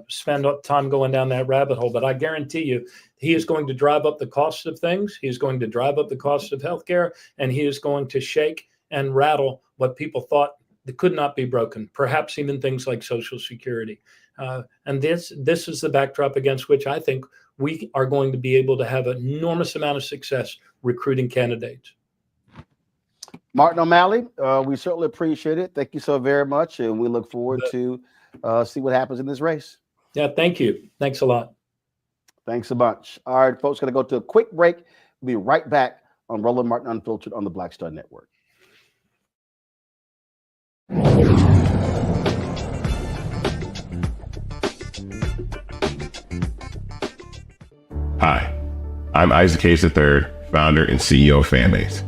spend time going down that rabbit hole. But I guarantee you, he is going to drive up the cost of things. He's going to drive up the cost of healthcare, and he is going to shake and rattle what people thought that could not be broken, perhaps even things like Social Security. And this is the backdrop against which I think we are going to be able to have an enormous amount of success recruiting candidates. Martin O'Malley, we certainly appreciate it. Thank you so very much, and we look forward to see what happens in this race. Yeah, thank you. Thanks a lot. Thanks a bunch. All right, folks, going to go to a quick break. We'll be right back on Roland Martin Unfiltered on the Black Star Network. Hi, I'm Isaac Hayes III, founder and CEO of Fanbase.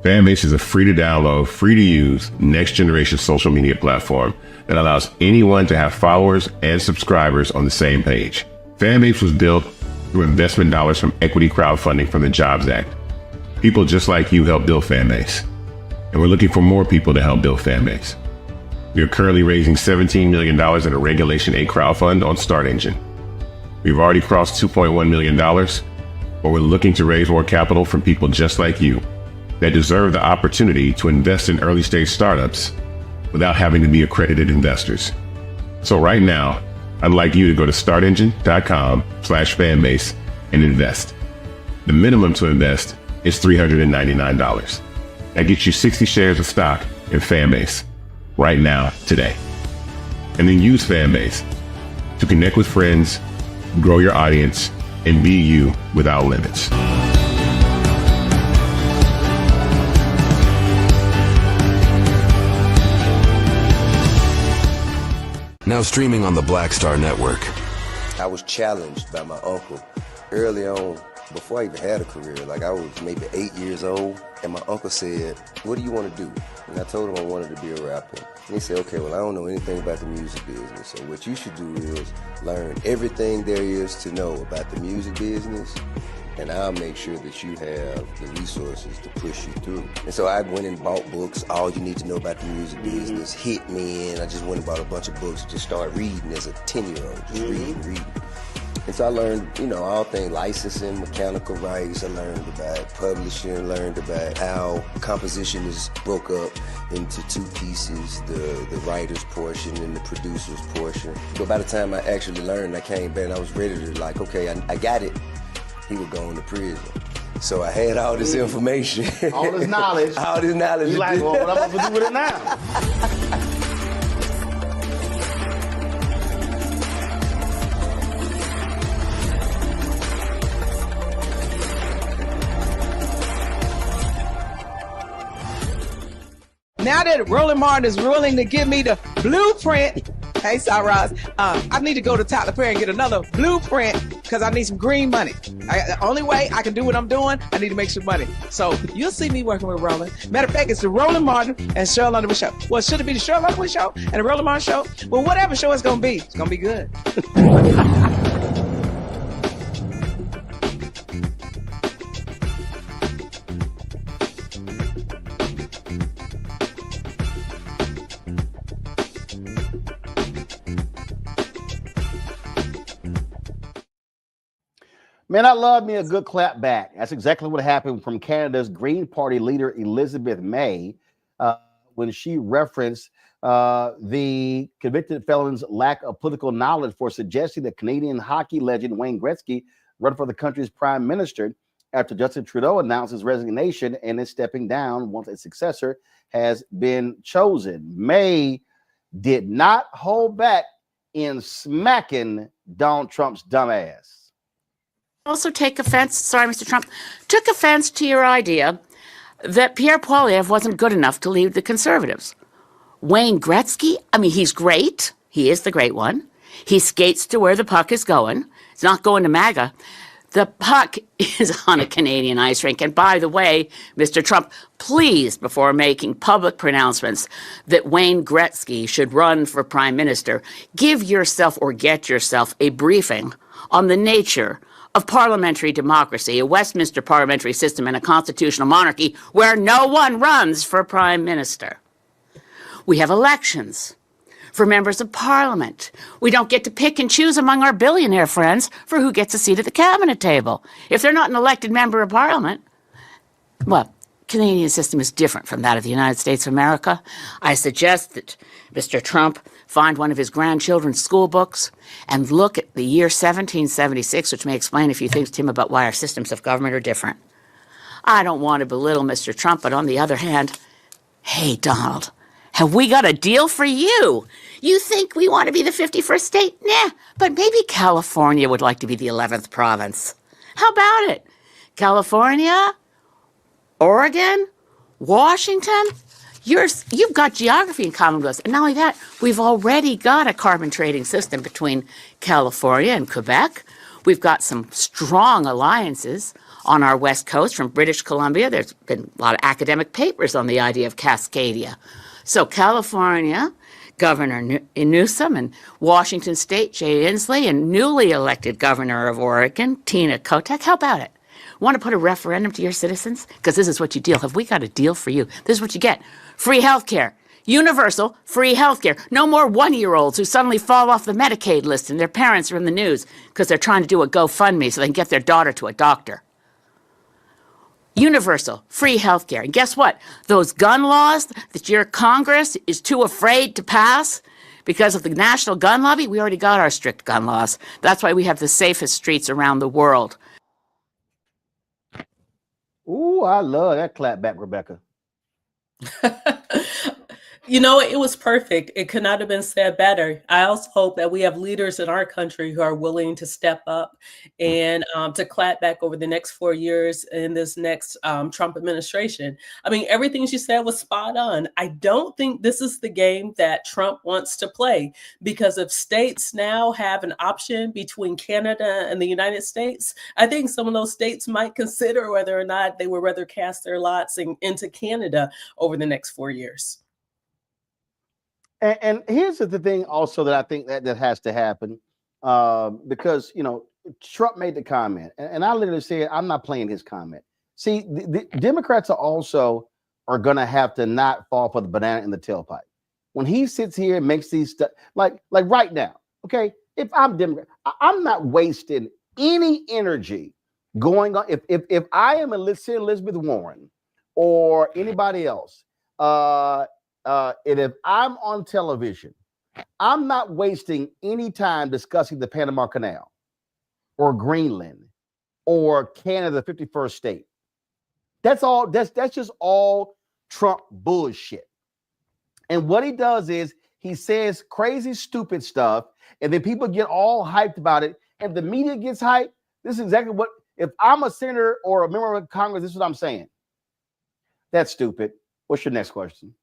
Fanbase is a free to download, free to use, next generation social media platform that allows anyone to have followers and subscribers on the same page. Fanbase was built through investment dollars from equity crowdfunding from the Jobs Act. People just like you helped build Fanbase, and we're looking for more people to help build Fanbase. We are currently raising $17 million in a Regulation A crowdfund on Start Engine. We've already crossed $2.1 million, but we're looking to raise more capital from people just like you that deserve the opportunity to invest in early stage startups without having to be accredited investors. So right now, I'd like you to go to startengine.com/fanbase and invest. The minimum to invest is $399. That gets you 60 shares of stock in Fanbase right now, today. And then use Fanbase to connect with friends, grow your audience, and be you without limits. Now streaming on the Black Star Network. I was challenged by my uncle early on, before I even had a career. Like, I was maybe 8 years old, and my uncle said, "What do you want to do?" And I told him I wanted to be a rapper. And he said, "Okay, well, I don't know anything about the music business, so what you should do is learn everything there is to know about the music business, and I'll make sure that you have the resources to push you through." And so I went and bought books, All You Need to Know About the Music Business, Hit Me In. I just went and bought a bunch of books to start reading as a 10-year-old, just reading. And so I learned, all things licensing, mechanical rights. I learned about publishing, learned about how composition is broke up into two pieces, the writer's portion and the producer's portion. But by the time I actually learned, I came back and I was ready to okay, I got it. He was going to prison. So I had all this information. All this knowledge. All this knowledge. You like, well, what am I supposed to do with it now? Now that Roland Martin is willing to give me the blueprint, hey, Cyrus, I need to go to Tyler Perry and get another blueprint because I need some green money. The only way I can do what I'm doing, I need to make some money. So you'll see me working with Roland. Matter of fact, it's the Roland Martin and Cheryl Underwood show. Well, should it be the Cheryl Underwood show and the Roland Martin show? Well, whatever show it's going to be, it's going to be good. Man, I love me a good clap back. That's exactly what happened from Canada's Green Party leader, Elizabeth May, when she referenced the convicted felon's lack of political knowledge for suggesting that Canadian hockey legend Wayne Gretzky run for the country's prime minister after Justin Trudeau announced his resignation and is stepping down once a successor has been chosen. May did not hold back in smacking Donald Trump's dumb ass. Also take offense, sorry, Mr. Trump, took offense to your idea that Pierre Poilievre wasn't good enough to lead the Conservatives. Wayne Gretzky, he's great. He is the great one. He skates to where the puck is going. It's not going to MAGA. The puck is on a Canadian ice rink. And by the way, Mr. Trump, please, before making public pronouncements that Wayne Gretzky should run for prime minister, give yourself or get yourself a briefing on the nature of parliamentary democracy, a Westminster parliamentary system, and a constitutional monarchy where no one runs for prime minister. We have elections for members of parliament. We don't get to pick and choose among our billionaire friends for who gets a seat at the cabinet table. If they're not an elected member of parliament, well, Canadian system is different from that of the United States of America. I suggest that Mr. Trump find one of his grandchildren's school books and look at the year 1776, which may explain a few things to him about why our systems of government are different. I don't want to belittle Mr. Trump, but on the other hand, hey, Donald, have we got a deal for you? You think we want to be the 51st state? Nah, but maybe California would like to be the 11th province. How about it? California? Oregon, Washington, you've got geography in common with us. And not only that, we've already got a carbon trading system between California and Quebec. We've got some strong alliances on our west coast from British Columbia. There's been a lot of academic papers on the idea of Cascadia. So California, Governor Newsom, and Washington State, Jay Inslee, and newly elected Governor of Oregon, Tina Kotek. How about it? Want to put a referendum to your citizens? Because this is what you deal. Have we got a deal for you? This is what you get. Free health care. Universal free health care. No more one-year-olds who suddenly fall off the Medicaid list and their parents are in the news because they're trying to do a GoFundMe so they can get their daughter to a doctor. Universal free health care. And guess what? Those gun laws that your Congress is too afraid to pass because of the national gun lobby, we already got our strict gun laws. That's why we have the safest streets around the world. Ooh, I love that clap back, Rebecca. You know, it was perfect. It could not have been said better. I also hope that we have leaders in our country who are willing to step up and to clap back over the next 4 years in this next Trump administration. I mean, everything she said was spot on. I don't think this is the game that Trump wants to play, because if states now have an option between Canada and the United States, I think some of those states might consider whether or not they would rather cast their lots into Canada over the next 4 years. And here's the thing also that I think that has to happen, because, you know, Trump made the comment, and I literally said, I'm not playing his comment. See, the Democrats are going to have to not fall for the banana in the tailpipe. When he sits here and makes these stuff, like right now, okay, if I'm Democrat, I'm not wasting any energy going on. If I am Elizabeth Warren or anybody else, and if I'm on television, I'm not wasting any time discussing the Panama Canal or Greenland or Canada, the 51st state. That's all. That's just all Trump bullshit. And what he does is he says crazy, stupid stuff, and then people get all hyped about it, and the media gets hyped. This is exactly what, if I'm a senator or a member of Congress, this is what I'm saying. That's stupid. What's your next question?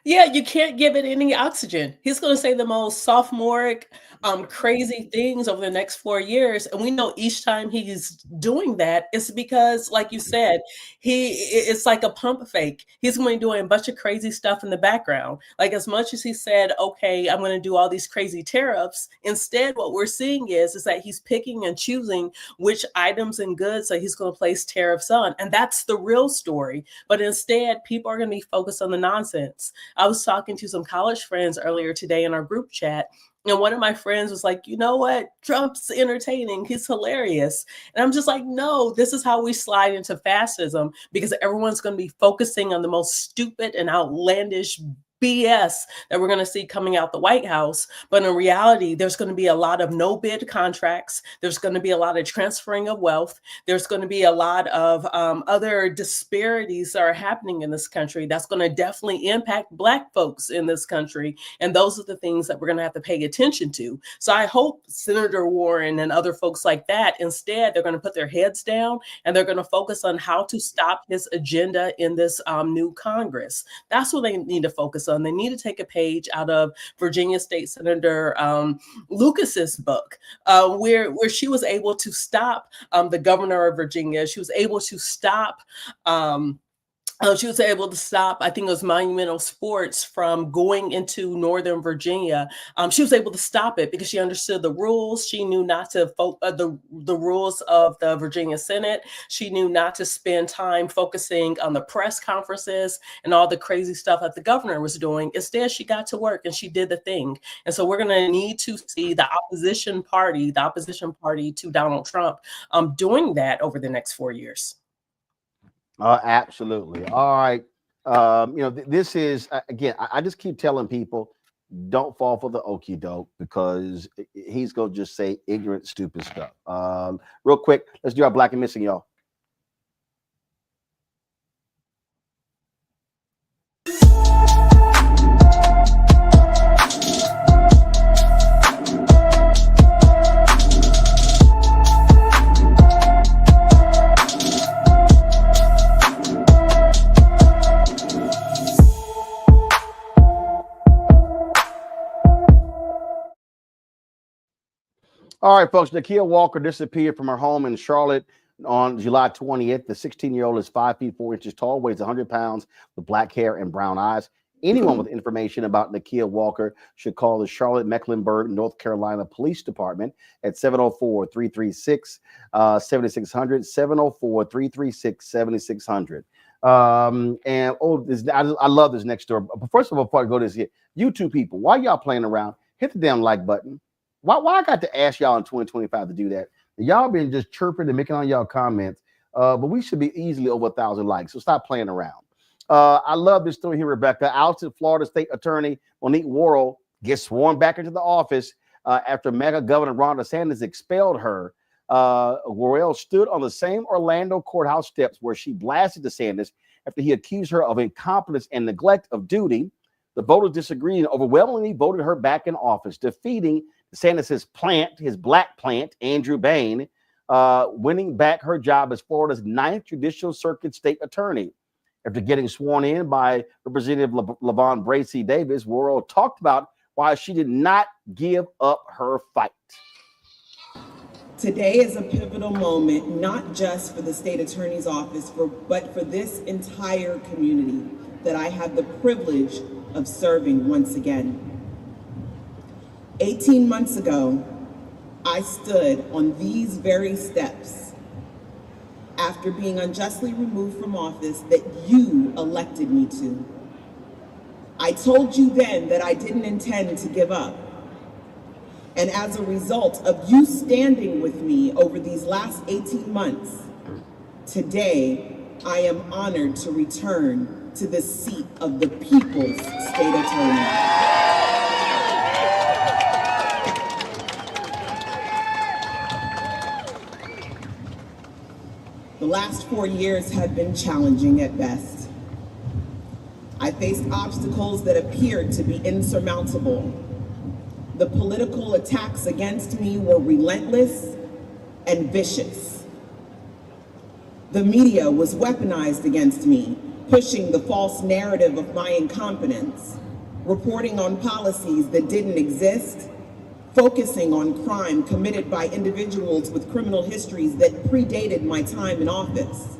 Yeah, you can't give it any oxygen. He's going to say the most sophomoric, crazy things over the next 4 years. And we know each time he's doing that, it's because, like you said, it's like a pump fake. He's going to be doing a bunch of crazy stuff in the background. Like, as much as he said, okay, I'm going to do all these crazy tariffs, instead, what we're seeing is that he's picking and choosing which items and goods that he's going to place tariffs on. And that's the real story. But instead, people are going to be focused on the nonsense. I was talking to some college friends earlier today in our group chat, and one of my friends was like, you know what? Trump's entertaining. He's hilarious. And I'm just like, no, this is how we slide into fascism, because everyone's going to be focusing on the most stupid and outlandish BS that we're going to see coming out the White House. But in reality, there's going to be a lot of no bid contracts. There's going to be a lot of transferring of wealth. There's going to be a lot of other disparities that are happening in this country. That's going to definitely impact Black folks in this country. And those are the things that we're going to have to pay attention to. So I hope Senator Warren and other folks like that, instead, they're going to put their heads down and they're going to focus on how to stop his agenda in this new Congress. That's what they need to focus on. They need to take a page out of Virginia State Senator Lucas's book, where she was able to stop the governor of Virginia. She was able to stop She was able to stop, I think it was Monumental Sports, from going into Northern Virginia. She was able to stop it because she understood the rules. She knew not to the rules of the Virginia Senate. She knew not to spend time focusing on the press conferences and all the crazy stuff that the governor was doing. Instead, she got to work and she did the thing. And so we're going to need to see the opposition party to Donald Trump, doing that over the next 4 years. Absolutely. All right. This is, again, I just keep telling people, don't fall for the okie doke, because he's going to just say ignorant, stupid stuff. Real quick, let's do our Black and Missing, y'all. All right, folks. Nakia Walker disappeared from her home in Charlotte on July 20th. The 16-year-old is 5 feet 4 inches tall, weighs 100 pounds, with black hair and brown eyes. Anyone with information about Nakia Walker should call the Charlotte Mecklenburg, North Carolina Police Department at 704-336-7600, 704-336-7600. I love this next story. But first of all, before I go to this here, you two people, why y'all playing around? Hit the damn like button. Why I got to ask y'all in 2025 to do that? Y'all been just chirping and making on y'all comments, but we should be easily over 1,000 likes, so stop playing around. I love this story here, Rebecca. Ousted Florida State Attorney Monique Worrell gets sworn back into the office after Mega Governor Ron DeSantis expelled her. Worrell stood on the same Orlando courthouse steps where she blasted DeSantis after he accused her of incompetence and neglect of duty. The voters disagreed and overwhelmingly voted her back in office, defeating DeSantis' plant, his black plant, Andrew Bain, winning back her job as Florida's 9th Judicial Circuit State Attorney. After getting sworn in by Representative LaVon Bracey Davis, Worrell talked about why she did not give up her fight. Today is a pivotal moment, not just for the state attorney's office, but for this entire community that I have the privilege of serving once again. 18 months ago, I stood on these very steps after being unjustly removed from office that you elected me to. I told you then that I didn't intend to give up. And as a result of you standing with me over these last 18 months, today I am honored to return to the seat of the people's state attorney. The last 4 years have been challenging at best. I faced obstacles that appeared to be insurmountable. The political attacks against me were relentless and vicious. The media was weaponized against me, pushing the false narrative of my incompetence, reporting on policies that didn't exist, focusing on crime committed by individuals with criminal histories that predated my time in office,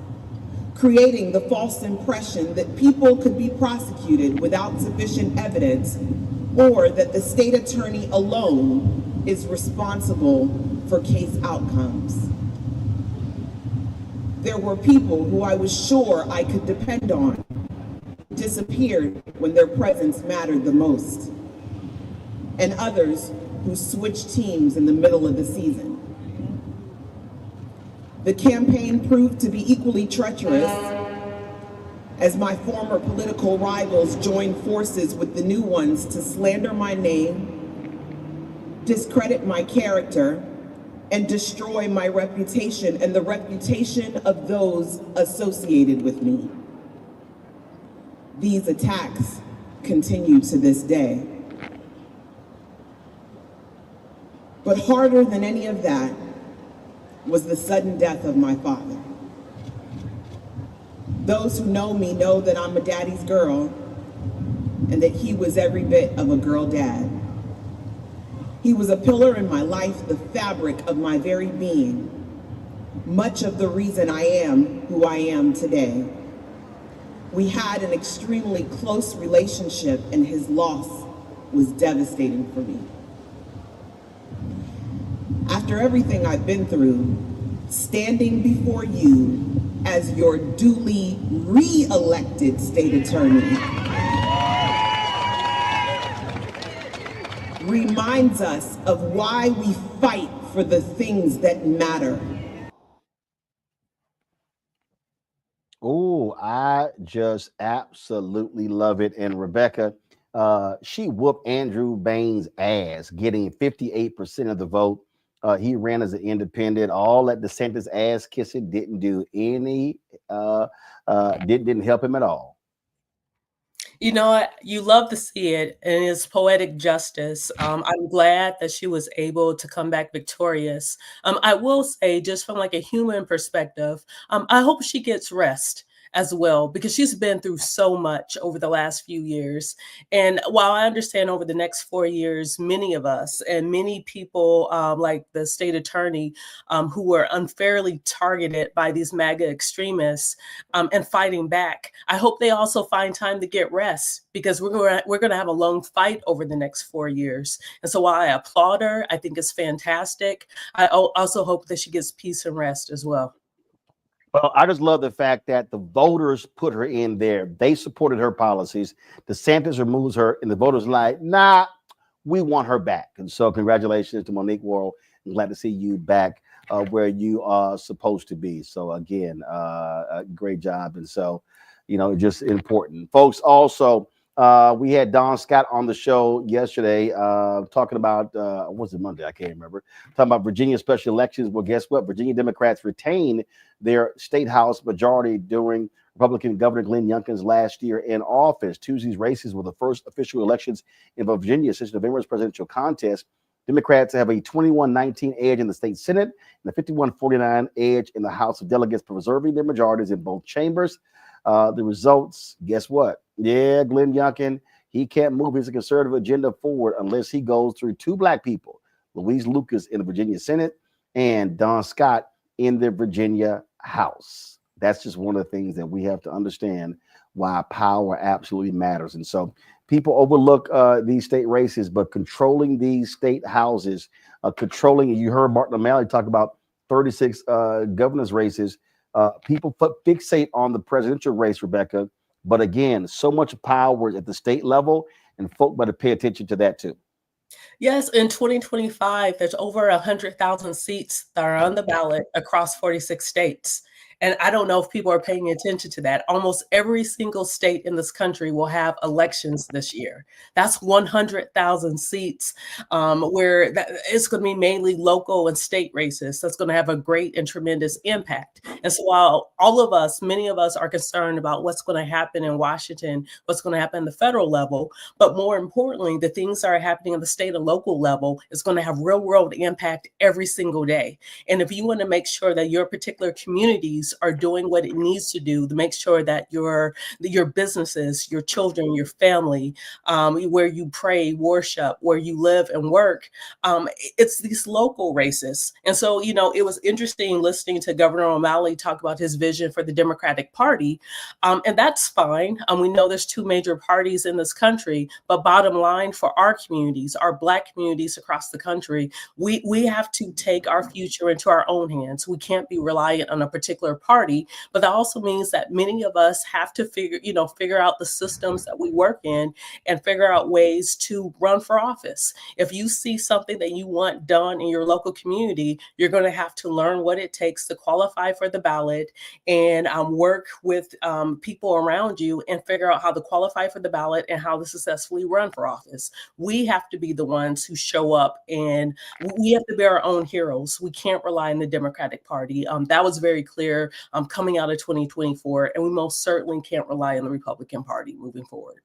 creating the false impression that people could be prosecuted without sufficient evidence, or that the state attorney alone is responsible for case outcomes. There were people who I was sure I could depend on, disappeared when their presence mattered the most, and others who switched teams in the middle of the season. The campaign proved to be equally treacherous as my former political rivals joined forces with the new ones to slander my name, discredit my character, and destroy my reputation and the reputation of those associated with me. These attacks continue to this day. But harder than any of that was the sudden death of my father. Those who know me know that I'm a daddy's girl and that he was every bit of a girl dad. He was a pillar in my life, the fabric of my very being, much of the reason I am who I am today. We had an extremely close relationship, and his loss was devastating for me. After everything I've been through, standing before you as your duly re-elected state attorney reminds us of why we fight for the things that matter. Oh, I just absolutely love it. And Rebecca, she whooped Andrew Bain's ass, getting 58% of the vote. He ran as an independent. All that DeSantis ass kissing didn't do any, didn't help him at all. You know what? You love to see it, and it's poetic justice. I'm glad that she was able to come back victorious. I will say, just from like a human perspective, I hope she gets rest as well, because she's been through so much over the last few years. And while I understand over the next 4 years, many of us and many people like the state attorney who were unfairly targeted by these MAGA extremists and fighting back, I hope they also find time to get rest, because we're going to have a long fight over the next 4 years. And so while I applaud her, I think it's fantastic, I also hope that she gets peace and rest as well. Well, I just love the fact that the voters put her in there. They supported her policies. DeSantis removes her, and the voters are like, nah, we want her back. And so congratulations to Monique Worrell. I'm glad to see you back where you are supposed to be. So again, great job. And so, you know, just important. Folks, also, we had Don Scott on the show yesterday talking about, was it Monday? I can't remember. Talking about Virginia special elections. Well, guess what? Virginia Democrats retained their state house majority during Republican Governor Glenn Youngkin's last year in office. Tuesday's races were the first official elections in Virginia since November's presidential contest. Democrats have a 21-19 edge in the state Senate and a 51-49 edge in the House of Delegates, preserving their majorities in both chambers. The results, guess what? Yeah, Glenn Youngkin, he can't move his conservative agenda forward unless he goes through two black people, Louise Lucas in the Virginia Senate and Don Scott in the Virginia House. That's just one of the things that we have to understand, why power absolutely matters. And so people overlook these state races, but controlling these state houses, controlling, you heard Martin O'Malley talk about 36 governor's races. People fixate on the presidential race, Rebecca, but again, so much power at the state level, and folk better pay attention to that too. Yes, in 2025, there's over 100,000 seats that are on the ballot across 46 states. And I don't know if people are paying attention to that. Almost every single state in this country will have elections this year. That's 100,000 seats where it's going to be mainly local and state races. That's going to have a great and tremendous impact. And so while all of us, many of us are concerned about what's going to happen in Washington, what's going to happen at the federal level, but more importantly, the things that are happening at the state and local level is going to have real world impact every single day. And if you want to make sure that your particular communities are doing what it needs to do to make sure that your businesses, your children, your family, where you pray, worship, where you live and work, it's these local races. And so, you know, it was interesting listening to Governor O'Malley talk about his vision for the Democratic Party. And that's fine. We know there's two major parties in this country, but bottom line for our communities, our Black communities across the country, we have to take our future into our own hands. We can't be reliant on a particular party, but that also means that many of us have to figure out the systems that we work in and figure out ways to run for office. If you see something that you want done in your local community, you're going to have to learn what it takes to qualify for the ballot and work with people around you and figure out how to qualify for the ballot and how to successfully run for office. We have to be the ones who show up, and we have to be our own heroes. We can't rely on the Democratic Party. That was very clear coming out of 2024, and we most certainly can't rely on the Republican Party moving forward.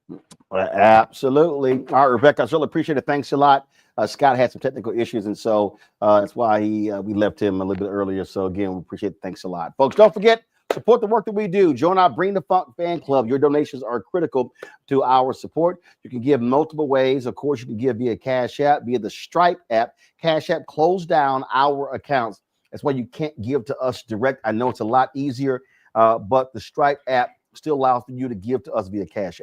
Absolutely. All right, Rebecca, I certainly appreciate it. Thanks a lot. Scott had some technical issues, and so that's why we left him a little bit earlier. So again, we appreciate it. Thanks a lot. Folks, don't forget, support the work that we do. Join our Bring the Funk fan club. Your donations are critical to our support. You can give multiple ways. Of course, you can give via Cash App, via the Stripe app. Cash App closed down our accounts. That's why you can't give to us direct. I know it's a lot easier, but the Stripe app still allows for you to give to us via Cash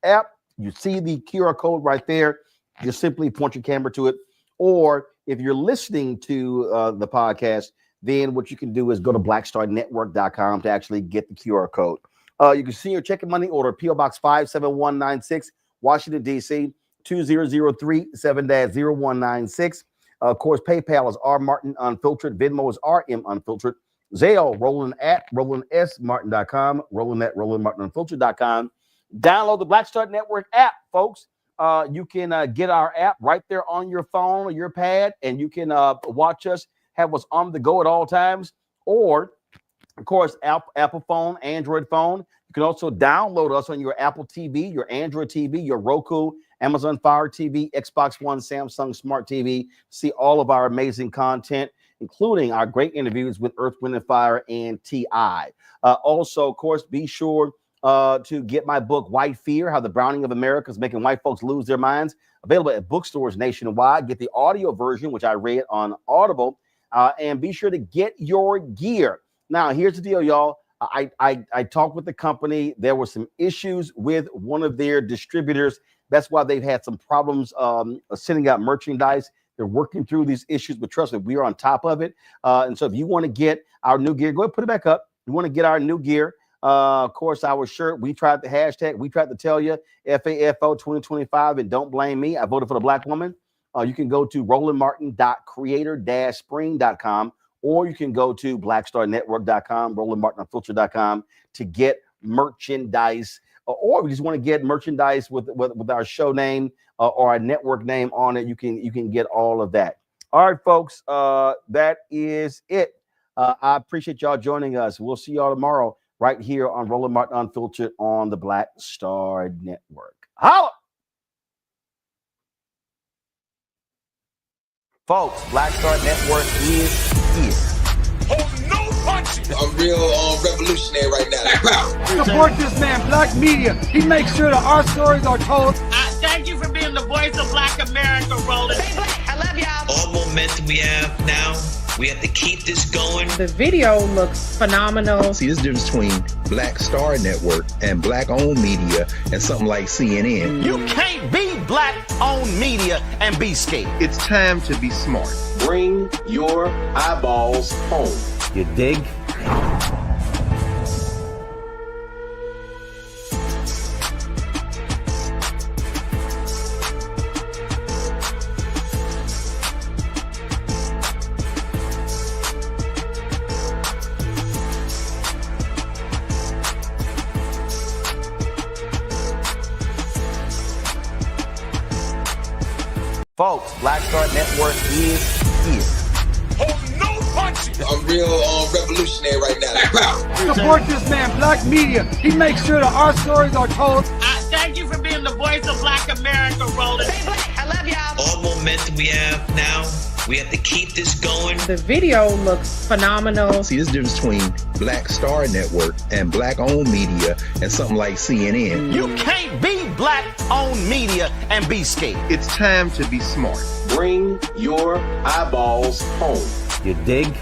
App. You see the QR code right there. Just simply point your camera to it. Or if you're listening to the podcast, then what you can do is go to blackstarnetwork.com to actually get the QR code. You can see your check and money order, P.O. Box 57196, Washington, D.C., 20037-0196. Of course, PayPal is R Martin Unfiltered. Venmo is RM Unfiltered. Zelle, Roland at RolandSMartin.com, Roland at RolandMartinUnfiltered.com. Download the Black Star Network app, folks. You can get our app right there on your phone or your pad, and you can watch us, have us on the go at all times. Or, of course, Apple phone, Android phone. You can also download us on your Apple TV, your Android TV, your Roku, Amazon Fire TV, Xbox One, Samsung Smart TV. See all of our amazing content, including our great interviews with Earth, Wind, and Fire and T.I. Also, of course, be sure to get my book, White Fear, How the Browning of America is Making White Folks Lose Their Minds, available at bookstores nationwide. Get the audio version, which I read on Audible, and be sure to get your gear. Now, here's the deal, y'all. I talked with the company. There were some issues with one of their distributors. That's why they've had some problems sending out merchandise. They're working through these issues, but trust me, we are on top of it. And so if you want to get our new gear, go ahead and put it back up. You want to get our new gear. Of course, our shirt, we tried the hashtag. We tried to tell you FAFO 2025 and don't blame me. I voted for the black woman. You can go to rolandmartin.creator-spring.com, or you can go to blackstarnetwork.com, rolandmartinunfiltered.com to get merchandise. Or if you just want to get merchandise with our show name or our network name on it, you can get all of that. All right, folks, that is it. I appreciate y'all joining us. We'll see y'all tomorrow right here on Roland Martin Unfiltered on the Black Star Network. Holla! Folks, Black Star Network is here. I'm real revolutionary right now. Support this man, Black Media. He makes sure that our stories are told. Thank you for being the voice of Black America, Roland. Stay black. I love y'all. All momentum we have now, we have to keep this going. The video looks phenomenal. See, there's a difference between Black Star Network and black-owned media and something like CNN. You can't be black-owned media and be scared. It's time to be smart. Bring your eyeballs home. You dig? Folks, Black Star Network is here. I'm real revolutionary right now. Support this man, Black Media. He makes sure that our stories are told. Thank you for being the voice of Black America, Roland. Stay black. I love y'all. All momentum we have now, we have to keep this going. The video looks phenomenal. See, there's a difference between Black Star Network and black-owned media and something like CNN. You can't be black-owned media and be scared. It's time to be smart. Bring your eyeballs home. You dig?